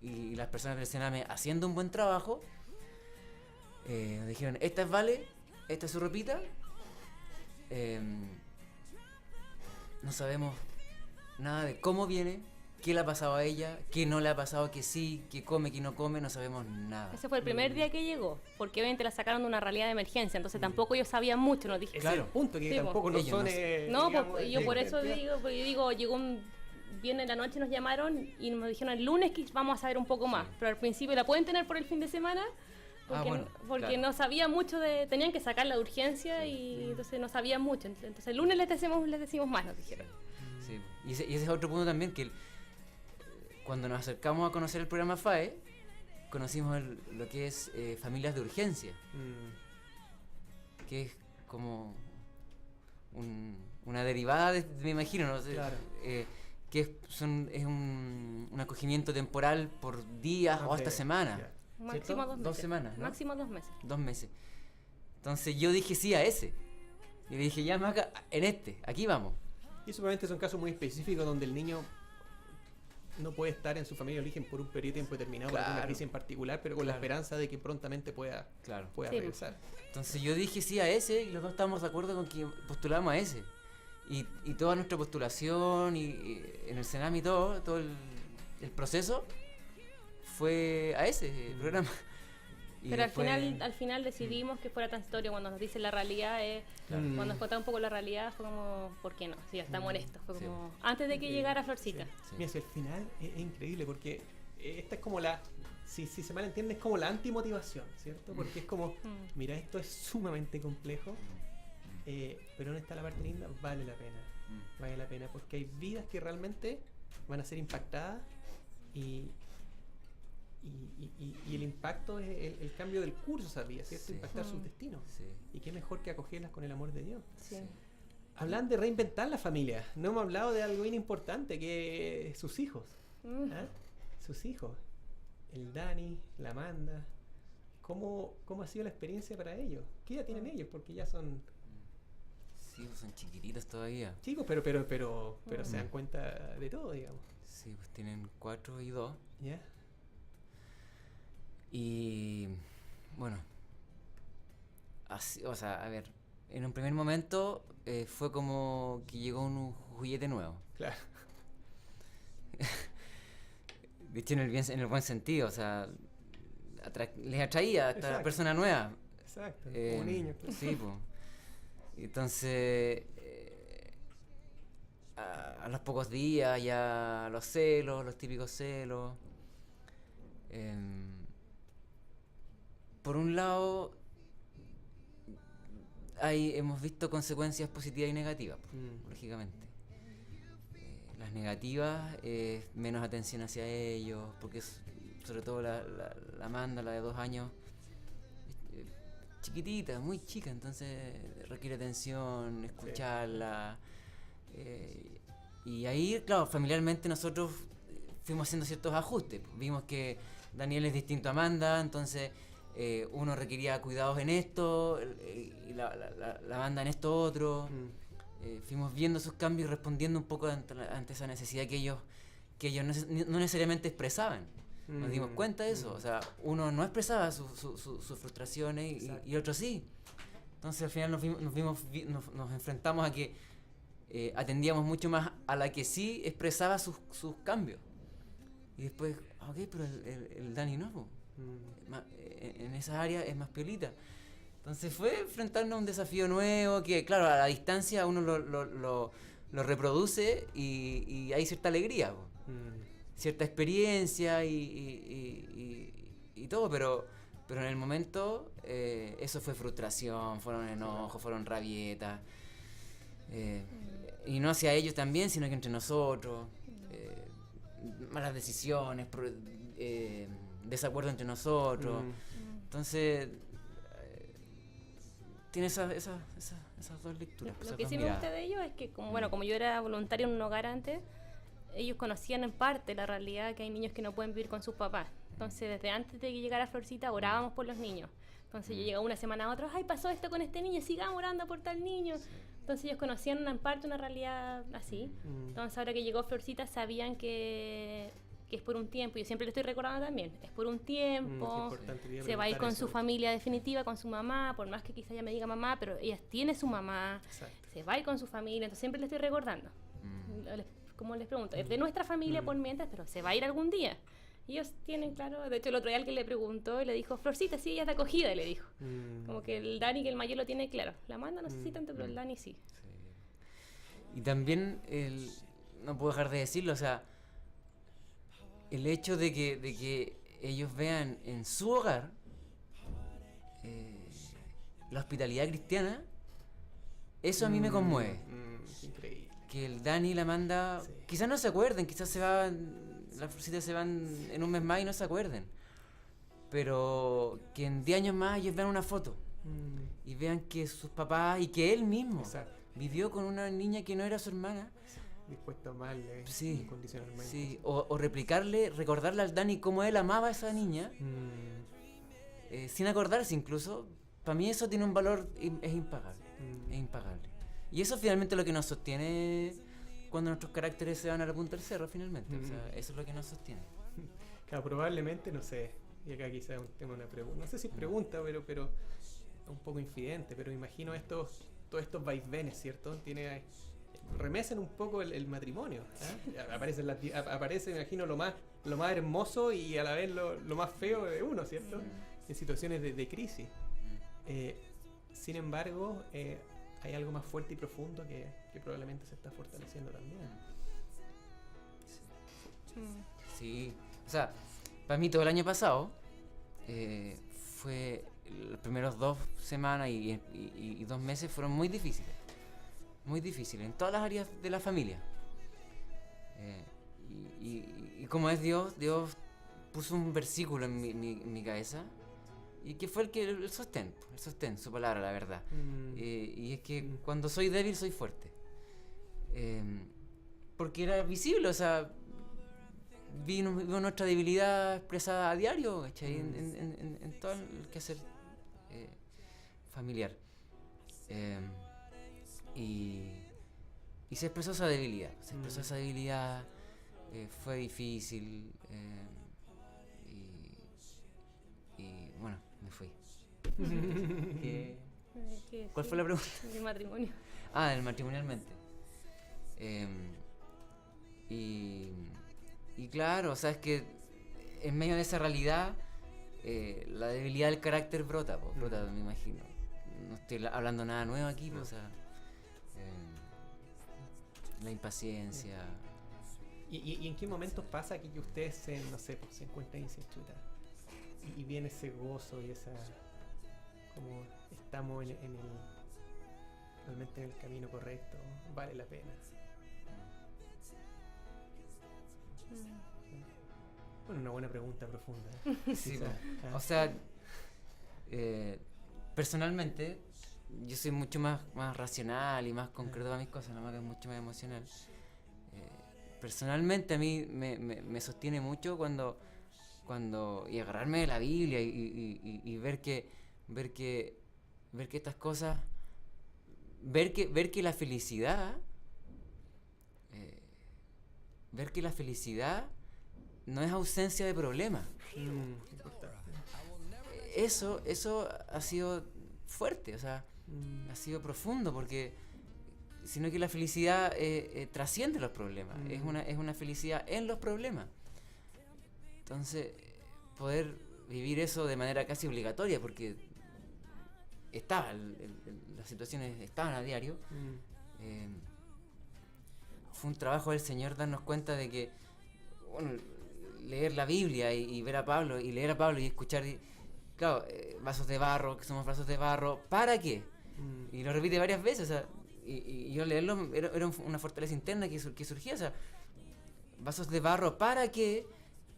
y las personas del Sename haciendo un buen trabajo nos dijeron, esta es Vale, esta es su ropita, no sabemos nada de cómo viene, qué le ha pasado a ella, qué no le ha pasado, que sí, que come, que no come, no sabemos nada. Ese fue el primer día que llegó, porque obviamente la sacaron de una realidad de emergencia, entonces tampoco ellos sabían mucho, nos dijeron. Ese es el punto, que Sí, tampoco no ellos son... no No, digamos, pues, yo por eso digo, llegó un viernes en la noche, nos llamaron y nos dijeron el lunes que vamos a saber un poco más, pero al principio la pueden tener por el fin de semana, porque, bueno, porque claro. no sabía mucho tenían que sacarla de urgencia y entonces no sabían mucho, entonces el lunes les decimos más, nos dijeron. Sí. Y ese es otro punto también, que cuando nos acercamos a conocer el programa FAE, conocimos lo que es familias de urgencia, que es como una derivada me imagino, ¿no? Claro. Que es un acogimiento temporal por días o hasta semanas. Ya. Máximo 2 meses. 2 semanas, ¿no? Máximo 2 meses. 2 meses. Entonces yo dije sí a ese. Y le dije, ya Maca, aquí vamos. Y eso probablemente son casos muy específicos donde el niño no puede estar en su familia de origen por un periodo de tiempo determinado, por alguna Claro. crisis en particular, pero con la Claro. esperanza de que prontamente pueda Claro. Sí. regresar. Entonces yo dije sí a ese y los dos estábamos de acuerdo con que postulamos a ese. Y toda nuestra postulación y en el Sename y todo el proceso fue a ese programa. Y Pero después- al final decidimos que fuera transitorio. Cuando nos dicen la realidad, Mm. cuando nos contaba un poco la realidad, fue como, ¿por qué no? Si ya estamos en esto. Fue Sí. como, antes de que llegara Florcita. Sí. Mira, si al final es increíble porque esta es como la, si se malentiende, es como la antimotivación, ¿cierto? Porque es como, mira, esto es sumamente complejo, pero ¿dónde está la parte linda? Vale la pena, porque hay vidas que realmente van a ser impactadas y el impacto es el cambio del curso de esas vidas, ¿cierto? Sí. Impactar sus destinos. Sí. Y qué mejor que acogerlas con el amor de Dios. Sí. Hablan de reinventar la familia. No hemos hablado de algo bien importante, que es sus hijos. Mm. ¿Ah? Sus hijos. El Dani, la Amanda. ¿Cómo ha sido la experiencia para ellos? ¿Qué edad tienen ellos? Porque ya son Sí, pues son chiquititos todavía. chicos, pero se dan cuenta de todo, digamos. Sí, pues tienen 4 y 2. ¿Ya? Y bueno, así, o sea, a ver, en un primer momento fue como que llegó un juguete nuevo. Claro. Dicho en el buen sentido, o sea, les atraía a esta Exacto. persona nueva. Exacto. Eh, Como niños. Pues. Sí, pues. Entonces, a los pocos días ya los celos, los típicos celos. Por un lado, hemos visto consecuencias positivas y negativas, pues, lógicamente. Las negativas, menos atención hacia ellos, porque sobre todo la Amanda, la de 2 años, chiquitita, muy chica, entonces requiere atención, escucharla. Y ahí, claro, familiarmente nosotros fuimos haciendo ciertos ajustes. Vimos que Daniel es distinto a Amanda, entonces uno requería cuidados en esto, y la Amanda en esto otro. Fuimos viendo esos cambios y respondiendo un poco ante esa necesidad que ellos no necesariamente expresaban. Nos dimos cuenta de eso, o sea, uno no expresaba sus frustraciones y otro sí. Entonces al final nos enfrentamos a que atendíamos mucho más a la que sí expresaba sus cambios. Y después, ok, pero el Dani no, po. En esa área es más piolita. Entonces fue enfrentarnos a un desafío nuevo que, claro, a la distancia uno lo reproduce y hay cierta alegría, po. Cierta experiencia y todo, pero en el momento eso fue frustración, fueron enojos, fueron rabietas, y no hacia ellos también, sino que entre nosotros, malas decisiones, desacuerdo entre nosotros. Entonces tiene esas dos lecturas. Lo esas que dos sí me miradas. gusta de ellos es que, como yo era voluntaria en un hogar antes, ellos conocían en parte la realidad que hay niños que no pueden vivir con sus papás. Entonces, desde antes de que llegara Florcita, orábamos por los niños. Entonces, yo llegaba una semana a otra, ay, pasó esto con este niño, sigamos orando por tal niño. Entonces, ellos conocían en parte una realidad así. Entonces, ahora que llegó Florcita, sabían que es por un tiempo. Yo siempre le estoy recordando también, es por un tiempo. Qué importante, quería Se va a ir preguntar con su eso. familia definitiva, con su mamá, por más que quizá ella me diga mamá, pero ella tiene su mamá. Exacto. Se va a ir con su familia, entonces siempre le estoy recordando. Como les pregunto, es de nuestra familia por mientras, pero se va a ir algún día. Y ellos tienen claro, de hecho el otro día alguien le preguntó y le dijo, Florcita, sí, ella está acogida, y le dijo. Como que el Dani, que el mayor lo tiene claro. La Amanda no sé si tanto, pero el Dani sí. Y también, no puedo dejar de decirlo, o sea, el hecho de que ellos vean en su hogar la hospitalidad cristiana, eso a mí me conmueve. Increíble. Que el Dani y la Amanda Sí. quizás no se acuerden, quizás las Florcitas se van en un mes más y no se acuerden. Pero que en 10 años más ellos vean una foto y vean que sus papás y que él mismo Exacto. vivió con una niña que no era su hermana. Dispuesto a amarle Sí, incondicionalmente. sí. O recordarle al Dani cómo él amaba a esa niña, sin acordarse incluso. Para mí eso tiene un valor, es impagable. Es impagable. Y eso finalmente es lo que nos sostiene cuando nuestros caracteres se van a la punta del cerro, finalmente. O sea, eso es lo que nos sostiene. Claro, probablemente, no sé, y acá quizás tengo una pregunta, no sé si es pregunta, pero un poco infidente, pero imagino todos estos vaivenes, ¿cierto? remecen un poco el matrimonio. Aparece, me imagino, lo más hermoso y a la vez lo más feo de uno, ¿cierto? En situaciones de crisis. Sin embargo, hay algo más fuerte y profundo que probablemente se está fortaleciendo también. Sí, o sea, para mí todo el año pasado fue los primeros 2 semanas y 2 meses fueron muy difíciles en todas las áreas de la familia. Y como es Dios puso un versículo en mi cabeza y que fue el sostén, su palabra, la verdad. Y es que cuando soy débil soy fuerte. Porque era visible, o sea, vi nuestra debilidad expresada a diario, ¿cachai? En todo el quehacer familiar. Y se expresó esa debilidad. Fue difícil. Y bueno, me fui. ¿Cuál fue la pregunta? El matrimonio. El matrimonialmente. Y claro, o sea, es que en medio de esa realidad, la debilidad del carácter brota, me imagino. No estoy hablando nada nuevo aquí, o sea, la impaciencia. ¿Y en qué momentos pasa que ustedes se encuentran y se chutan? Y viene ese gozo y esa, como estamos realmente en el camino correcto, vale la pena. Bueno, una buena pregunta profunda. Sí, o sea, personalmente, yo soy mucho más racional y más concreto para mis cosas, no es mucho más emocional. Personalmente a mí me sostiene mucho cuando y agarrarme de la Biblia y ver que estas cosas, ver que la felicidad no es ausencia de problemas. Eso ha sido fuerte, o sea, ha sido profundo, porque sino que la felicidad trasciende los problemas, es una felicidad en los problemas. Entonces, poder vivir eso de manera casi obligatoria, porque las situaciones estaban a diario, fue un trabajo del Señor darnos cuenta de que, bueno, leer la Biblia y ver a Pablo, y leer a Pablo y escuchar, claro, vasos de barro, que somos vasos de barro, ¿para qué? Y lo repite varias veces, o sea, y yo leerlo era una fortaleza interna que surgía, o sea, vasos de barro para que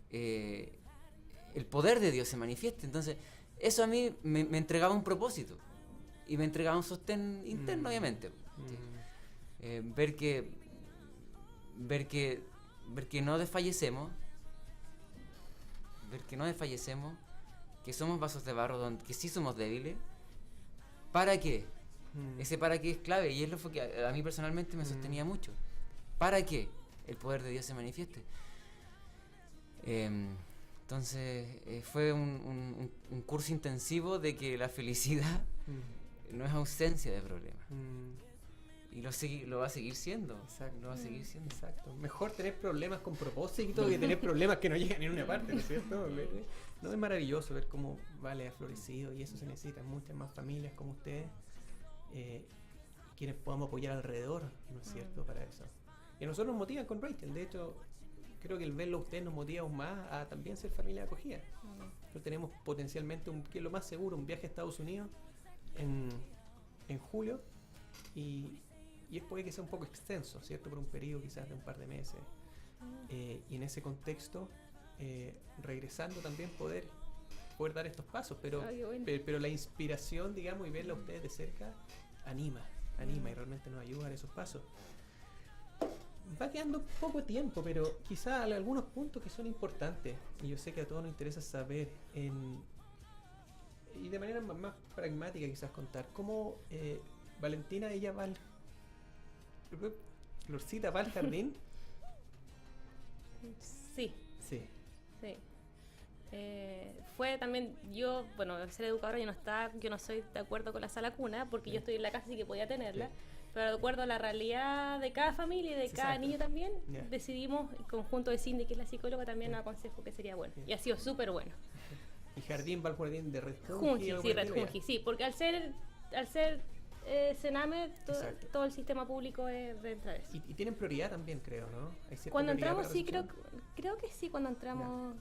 el poder de Dios se manifieste. Entonces, eso a mí me entregaba un propósito y me entregaba un sostén interno, obviamente. Ver que no desfallecemos, que somos vasos de barro, que sí somos débiles. ¿Para qué? Ese para qué es clave, y es lo que a mí personalmente me sostenía mucho. ¿Para qué el poder de Dios se manifieste? Entonces fue un curso intensivo de que la felicidad no es ausencia de problemas. Y lo va a seguir siendo. Exacto. Lo va a seguir siendo. Exacto. Mejor tener problemas con propósito que tener problemas que no llegan en una parte, ¿no es cierto? No, es maravilloso ver cómo Vale ha florecido, y eso se necesita muchas más familias como ustedes, quienes podamos apoyar alrededor, ¿no es cierto? Para eso. Y a nosotros nos motivan con Rachel. De hecho, creo que el verlo a ustedes nos motiva aún más a también ser familia de acogida. Nosotros tenemos potencialmente, que es lo más seguro, un viaje a Estados Unidos en julio, y puede que sea un poco extenso, ¿cierto? Por un periodo quizás de un par de meses. Y en ese contexto, regresando también poder dar estos pasos, pero la inspiración, digamos, y verla a ustedes de cerca anima y realmente nos ayuda a dar esos pasos. Va quedando poco tiempo, pero quizás hay algunos puntos que son importantes, y yo sé que a todos nos interesa saber, y de manera más pragmática quizás contar cómo Valentina, ella va Florcita va al jardín. Sí. Fue también, al ser educadora yo no soy de acuerdo con la sala cuna, porque yo estoy en la casa, así que podía tenerla, pero de acuerdo a la realidad de cada familia y de cada Exacto. niño también, Ya. decidimos, en conjunto de Cindy, que es la psicóloga, también nos aconsejó que sería bueno. Y ha sido súper bueno. ¿Y jardín va al jardín de Red Junji, sí, Red Junji, sí, porque al ser Sename, Exacto. todo el sistema público entra de eso. Y tienen prioridad también, creo, ¿no? ¿Hay cierta Cuando prioridad entramos, para sí, recepción? creo que sí, cuando entramos.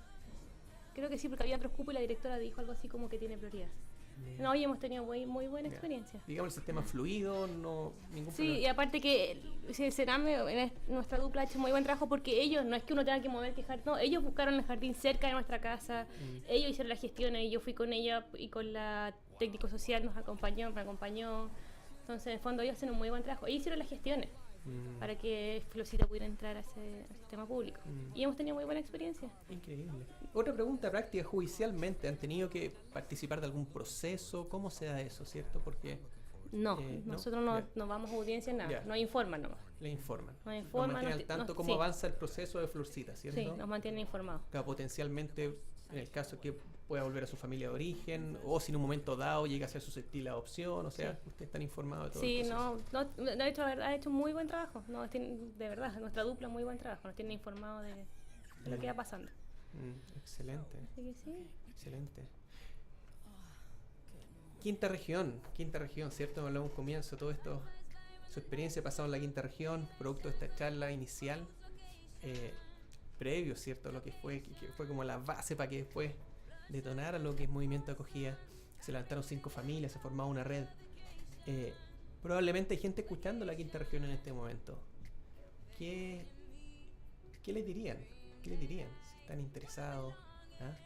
Creo que sí, porque había otros cupos y la directora dijo algo así como que tiene prioridad. Bien. No, y hemos tenido muy buena Ya. experiencia. Digamos, el sistema fluido, no ningún Sí, problema. y aparte que el Sename, nuestra dupla ha hecho muy buen trabajo porque ellos, no es que uno tenga que mover que jardín, no, ellos buscaron el jardín cerca de nuestra casa, ellos hicieron las gestiones y yo fui con ella y con la técnico social me acompañó. Entonces, en el fondo, ellos hacen un muy buen trabajo. Ellos hicieron las gestiones para que Florcita pudiera entrar al sistema público. Y hemos tenido muy buena experiencia. Increíble. Otra pregunta práctica, judicialmente, ¿han tenido que participar de algún proceso? ¿Cómo se da eso, cierto? Porque No, no, nosotros ya. no vamos a audiencia, nada. Ya. Nos informan nomás. le informan. Nos informan, mantienen nos al tanto nos- cómo sí. avanza el proceso de Florcita, ¿cierto? Sí, nos mantienen informados. Claro, potencialmente, en el caso que pueda volver a su familia de origen, o si en un momento dado llega a ser susceptible a adopción, o sea, ustedes están informados de todo Sí, el proceso. de hecho, ha hecho muy buen trabajo. De verdad, nuestra dupla muy buen trabajo. Nos tiene informados de lo que va pasando. Excelente, Así que sí. excelente. Quinta región, ¿cierto? Hablamos un comienzo, todo esto, su experiencia pasada en la quinta región, producto de esta charla inicial, previo, ¿cierto? Lo que fue como la base para que después detonara lo que es movimiento de acogida. Se levantaron 5 familias, se formaba una red. Probablemente hay gente escuchando la quinta región en este momento. ¿Qué les dirían? ¿Qué les dirían? Si están interesados, ¿ah?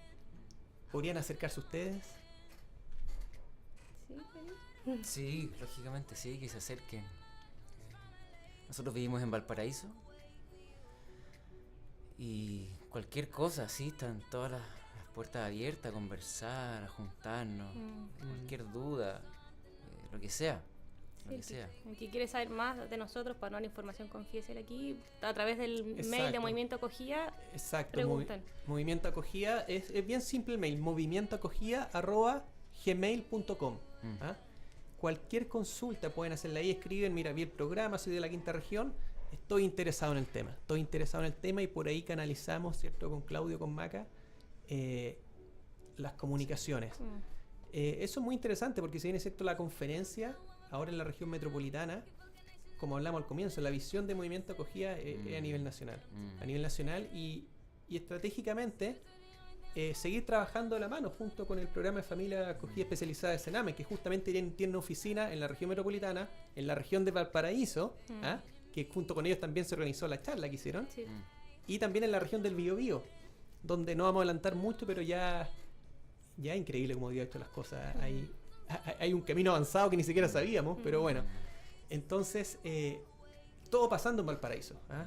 ¿Podrían acercarse ustedes? Sí, feliz. Sí, lógicamente, sí, que se acerquen. Nosotros vivimos en Valparaíso y cualquier cosa, sí, están todas las puertas abiertas a conversar, a juntarnos, cualquier duda, lo que sea. Lo que Sí, sea. el que quiere saber más de nosotros para dar información confiésela aquí a través del mail de Exacto. Movimiento Acogida. Exacto. Preguntan. Movimiento acogida es bien simple el mail, movimientoacogida@gmail.com. ¿Ah? Cualquier consulta pueden hacerla ahí, escriben, mira, vi el programa, soy de la quinta región, estoy interesado en el tema, y por ahí canalizamos, ¿cierto? Con Claudio, con Maca, las comunicaciones. Eso es muy interesante porque si bien es cierto la conferencia, ahora en la región metropolitana, como hablamos al comienzo, la visión de movimiento acogida es a nivel nacional. A nivel nacional y estratégicamente seguir trabajando de la mano junto con el programa de familia acogida especializada de Sename, que justamente tiene una oficina en la región metropolitana, en la región de Valparaíso, ¿ah? Que junto con ellos también se organizó la charla que hicieron, Sí. y también en la región del Biobío, donde no vamos a adelantar mucho, pero ya es increíble cómo Dios ha hecho las cosas. Hay un camino avanzado que ni siquiera sabíamos, pero bueno. Entonces, todo pasando en Valparaíso. ¿Ah?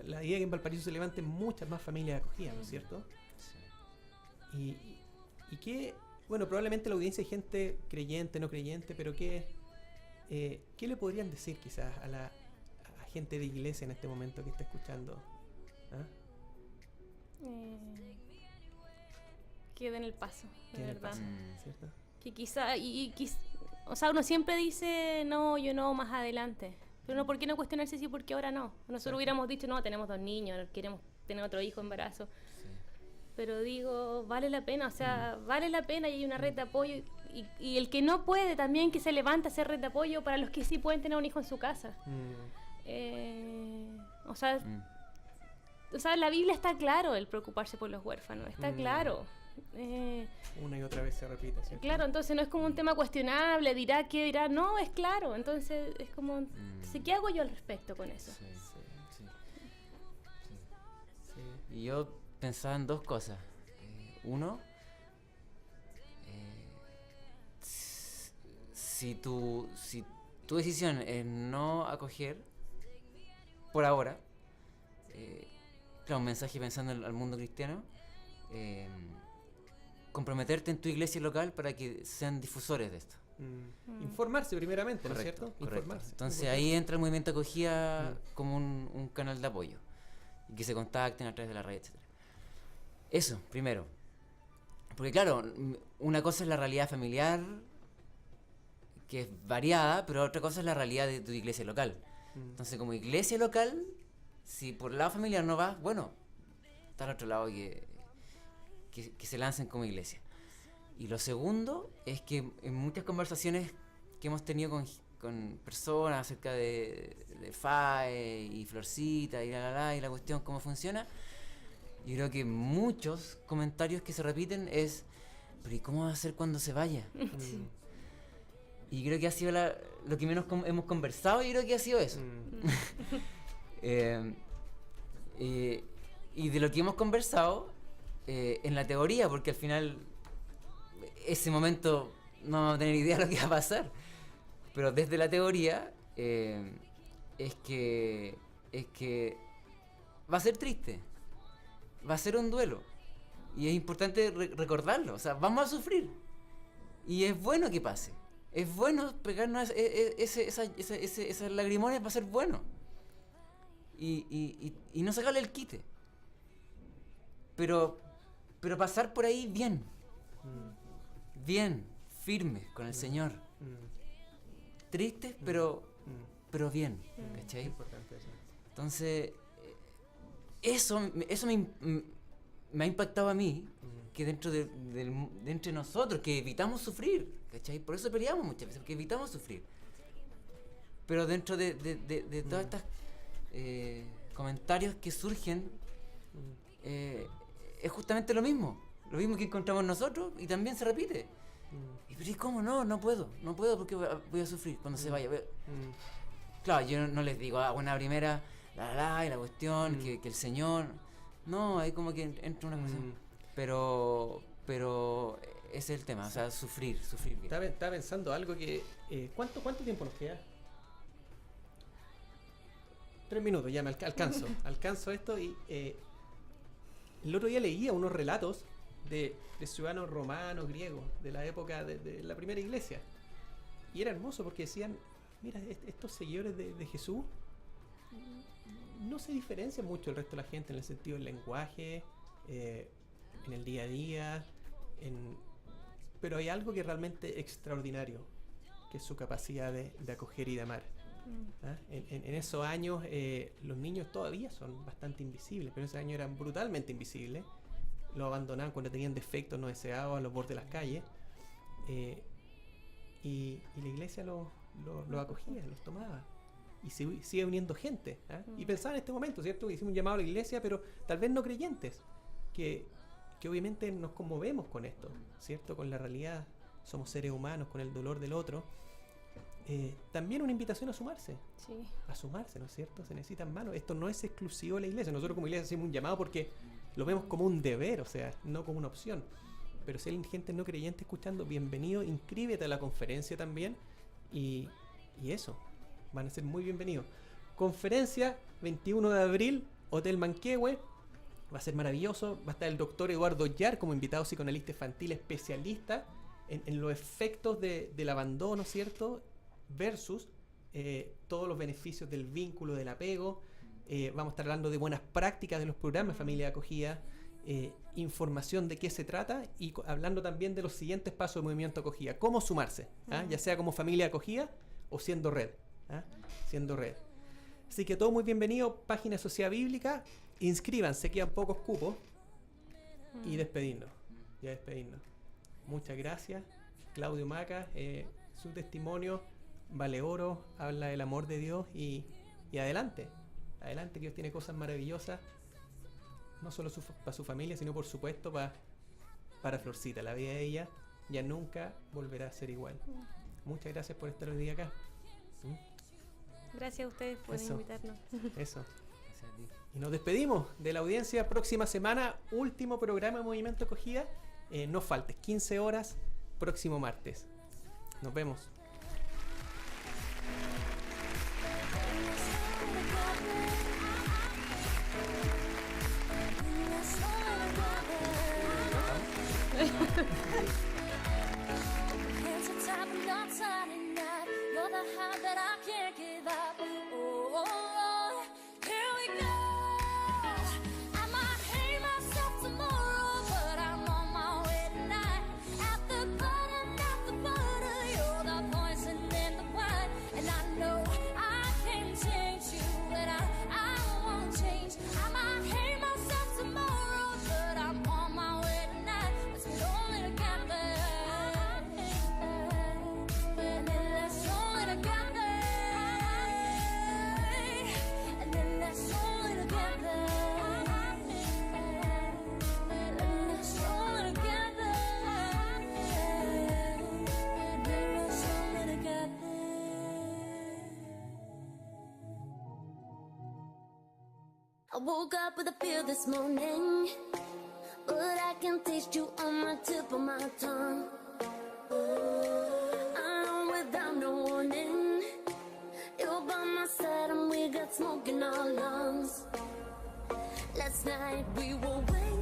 La idea es que en Valparaíso se levanten muchas más familias acogidas, ¿no es cierto? Sí. Y que, bueno, probablemente la audiencia hay gente creyente, no creyente, pero ¿qué le podrían decir quizás a gente de iglesia en este momento que está escuchando? ¿Ah? Que den el paso, de ¿Qué le verdad. pasa? ¿Cierto? Que quizá, o sea, uno siempre dice, no, yo no, más adelante. Pero no, ¿por qué no cuestionarse si por qué ahora no? Nosotros Exacto. hubiéramos dicho, no, tenemos 2 niños, queremos tener otro hijo, embarazo. Pero digo, vale la pena, o sea, vale la pena y hay una red de apoyo. Y el que no puede también que se levante a hacer red de apoyo para los que sí pueden tener un hijo en su casa. O sea, en la Biblia está claro el preocuparse por los huérfanos, está claro. Una y otra vez se repite, ¿cierto? Claro, entonces no es como un tema cuestionable, dirá, ¿qué dirá? No, es claro, entonces es como, entonces, ¿qué hago yo al respecto con eso? Sí, sí, Sí. Y yo pensaba en 2 cosas. Uno, si tu decisión es no acoger, por ahora, claro, un mensaje pensando al mundo cristiano, comprometerte en tu iglesia local para que sean difusores de esto. Informarse primeramente, ¿no es Correcto, cierto? correcto. Informarse. Entonces ahí entra el movimiento acogida como un canal de apoyo y que se contacten a través de la red, etc. Eso, primero. Porque claro, una cosa es la realidad familiar que es variada, pero otra cosa es la realidad de tu iglesia local. Entonces, como iglesia local, si por el lado familiar no vas, bueno, está al otro lado que se lancen como iglesia. Y lo segundo es que en muchas conversaciones que hemos tenido con personas acerca de FAE y Florcita y la cuestión, cómo funciona, yo creo que muchos comentarios que se repiten es, pero ¿y cómo va a ser cuando se vaya? Y creo que ha sido lo que menos hemos conversado, y creo que ha sido eso. Y de lo que hemos conversado, en la teoría, porque al final ese momento no vamos a tener idea de lo que va a pasar, pero desde la teoría es que va a ser triste, va a ser un duelo, y es importante recordarlo. O sea, vamos a sufrir, y es bueno que pase, es bueno pegarnos esas lagrimones, va a ser bueno, y no sacarle el quite, pero pasar por ahí bien, firme con el Señor, tristes pero bien, ¿cachai? Importante eso. Entonces, eso me ha impactado a mí, que dentro de entre nosotros, que evitamos sufrir, ¿cachai? Por eso peleamos muchas veces, porque evitamos sufrir. Pero dentro de todas estas comentarios que surgen, es justamente lo mismo que encontramos nosotros, y también se repite. Pero ¿y cómo? No puedo porque voy a sufrir cuando se vaya. Claro, yo no les digo, buena primera, y la cuestión, que el Señor... No, hay como que entra una cuestión. Pero ese es el tema, o sea, sufrir bien. Estaba pensando algo que... ¿Cuánto tiempo nos queda? 3 minutos, ya me alcanzo. Alcanzo esto y... el otro día leía unos relatos de ciudadanos romanos, griegos, de la época de la primera iglesia. Y era hermoso porque decían, mira, estos seguidores de Jesús no se diferencian mucho del resto de la gente en el sentido del lenguaje, en el día a día, pero hay algo que es realmente extraordinario, que es su capacidad de acoger y de amar. ¿Ah? En esos años los niños todavía son bastante invisibles, pero en esos años eran brutalmente invisibles. Los abandonaban cuando tenían defectos no deseados a los bordes de las calles, y la iglesia los acogía, los tomaba, y sigue uniendo gente. ¿Ah? Y pensaba en este momento, ¿cierto? Hicimos un llamado a la iglesia, pero tal vez no creyentes, que obviamente nos conmovemos con esto, ¿cierto? Con la realidad, somos seres humanos, con el dolor del otro. También una invitación a sumarse. Sí. A sumarse, ¿no es cierto? Se necesitan manos. Esto no es exclusivo de la iglesia. Nosotros como iglesia hacemos un llamado porque lo vemos como un deber, o sea, no como una opción. Pero si hay gente no creyente escuchando, bienvenido, inscríbete a la conferencia también. Y eso, van a ser muy bienvenidos. Conferencia, 21 de abril, Hotel Manquehue. Va a ser maravilloso. Va a estar el doctor Eduardo Yar como invitado psicoanalista infantil especialista en los efectos del abandono, ¿cierto? Versus todos los beneficios del vínculo, del apego. Vamos a estar hablando de buenas prácticas de los programas de familia de acogida, información de qué se trata, y hablando también de los siguientes pasos de movimiento acogida. Cómo sumarse, ¿ah? Ya sea como familia de acogida o siendo red. ¿Ah? Siendo red. Así que todo muy bienvenido. Página de Sociedad Bíblica. Inscríbanse, quedan pocos cupos. Y despedirnos. Muchas gracias. Claudio Maca, su testimonio vale oro, habla del amor de Dios, y adelante, que Dios tiene cosas maravillosas, no solo para su familia, sino por supuesto para Florcita. La vida de ella ya nunca volverá a ser igual. Muchas gracias por estar hoy día acá. Gracias a ustedes por invitarnos. Eso. Gracias a ti. Y nos despedimos de la audiencia. Próxima semana, último programa de Movimiento Acogida. No faltes, 15 horas, próximo martes. Nos vemos. Hands are tied, but not tied at night. You're the high that I can't give up. Oh, here we go. I might hate myself tomorrow, but I'm on my way tonight. At the bottom, you're the poison woke up with a feel this morning, but I can taste you on my tip of my tongue. I know without no warning, you're by my side and we got smoke in our lungs. Last night we were waiting.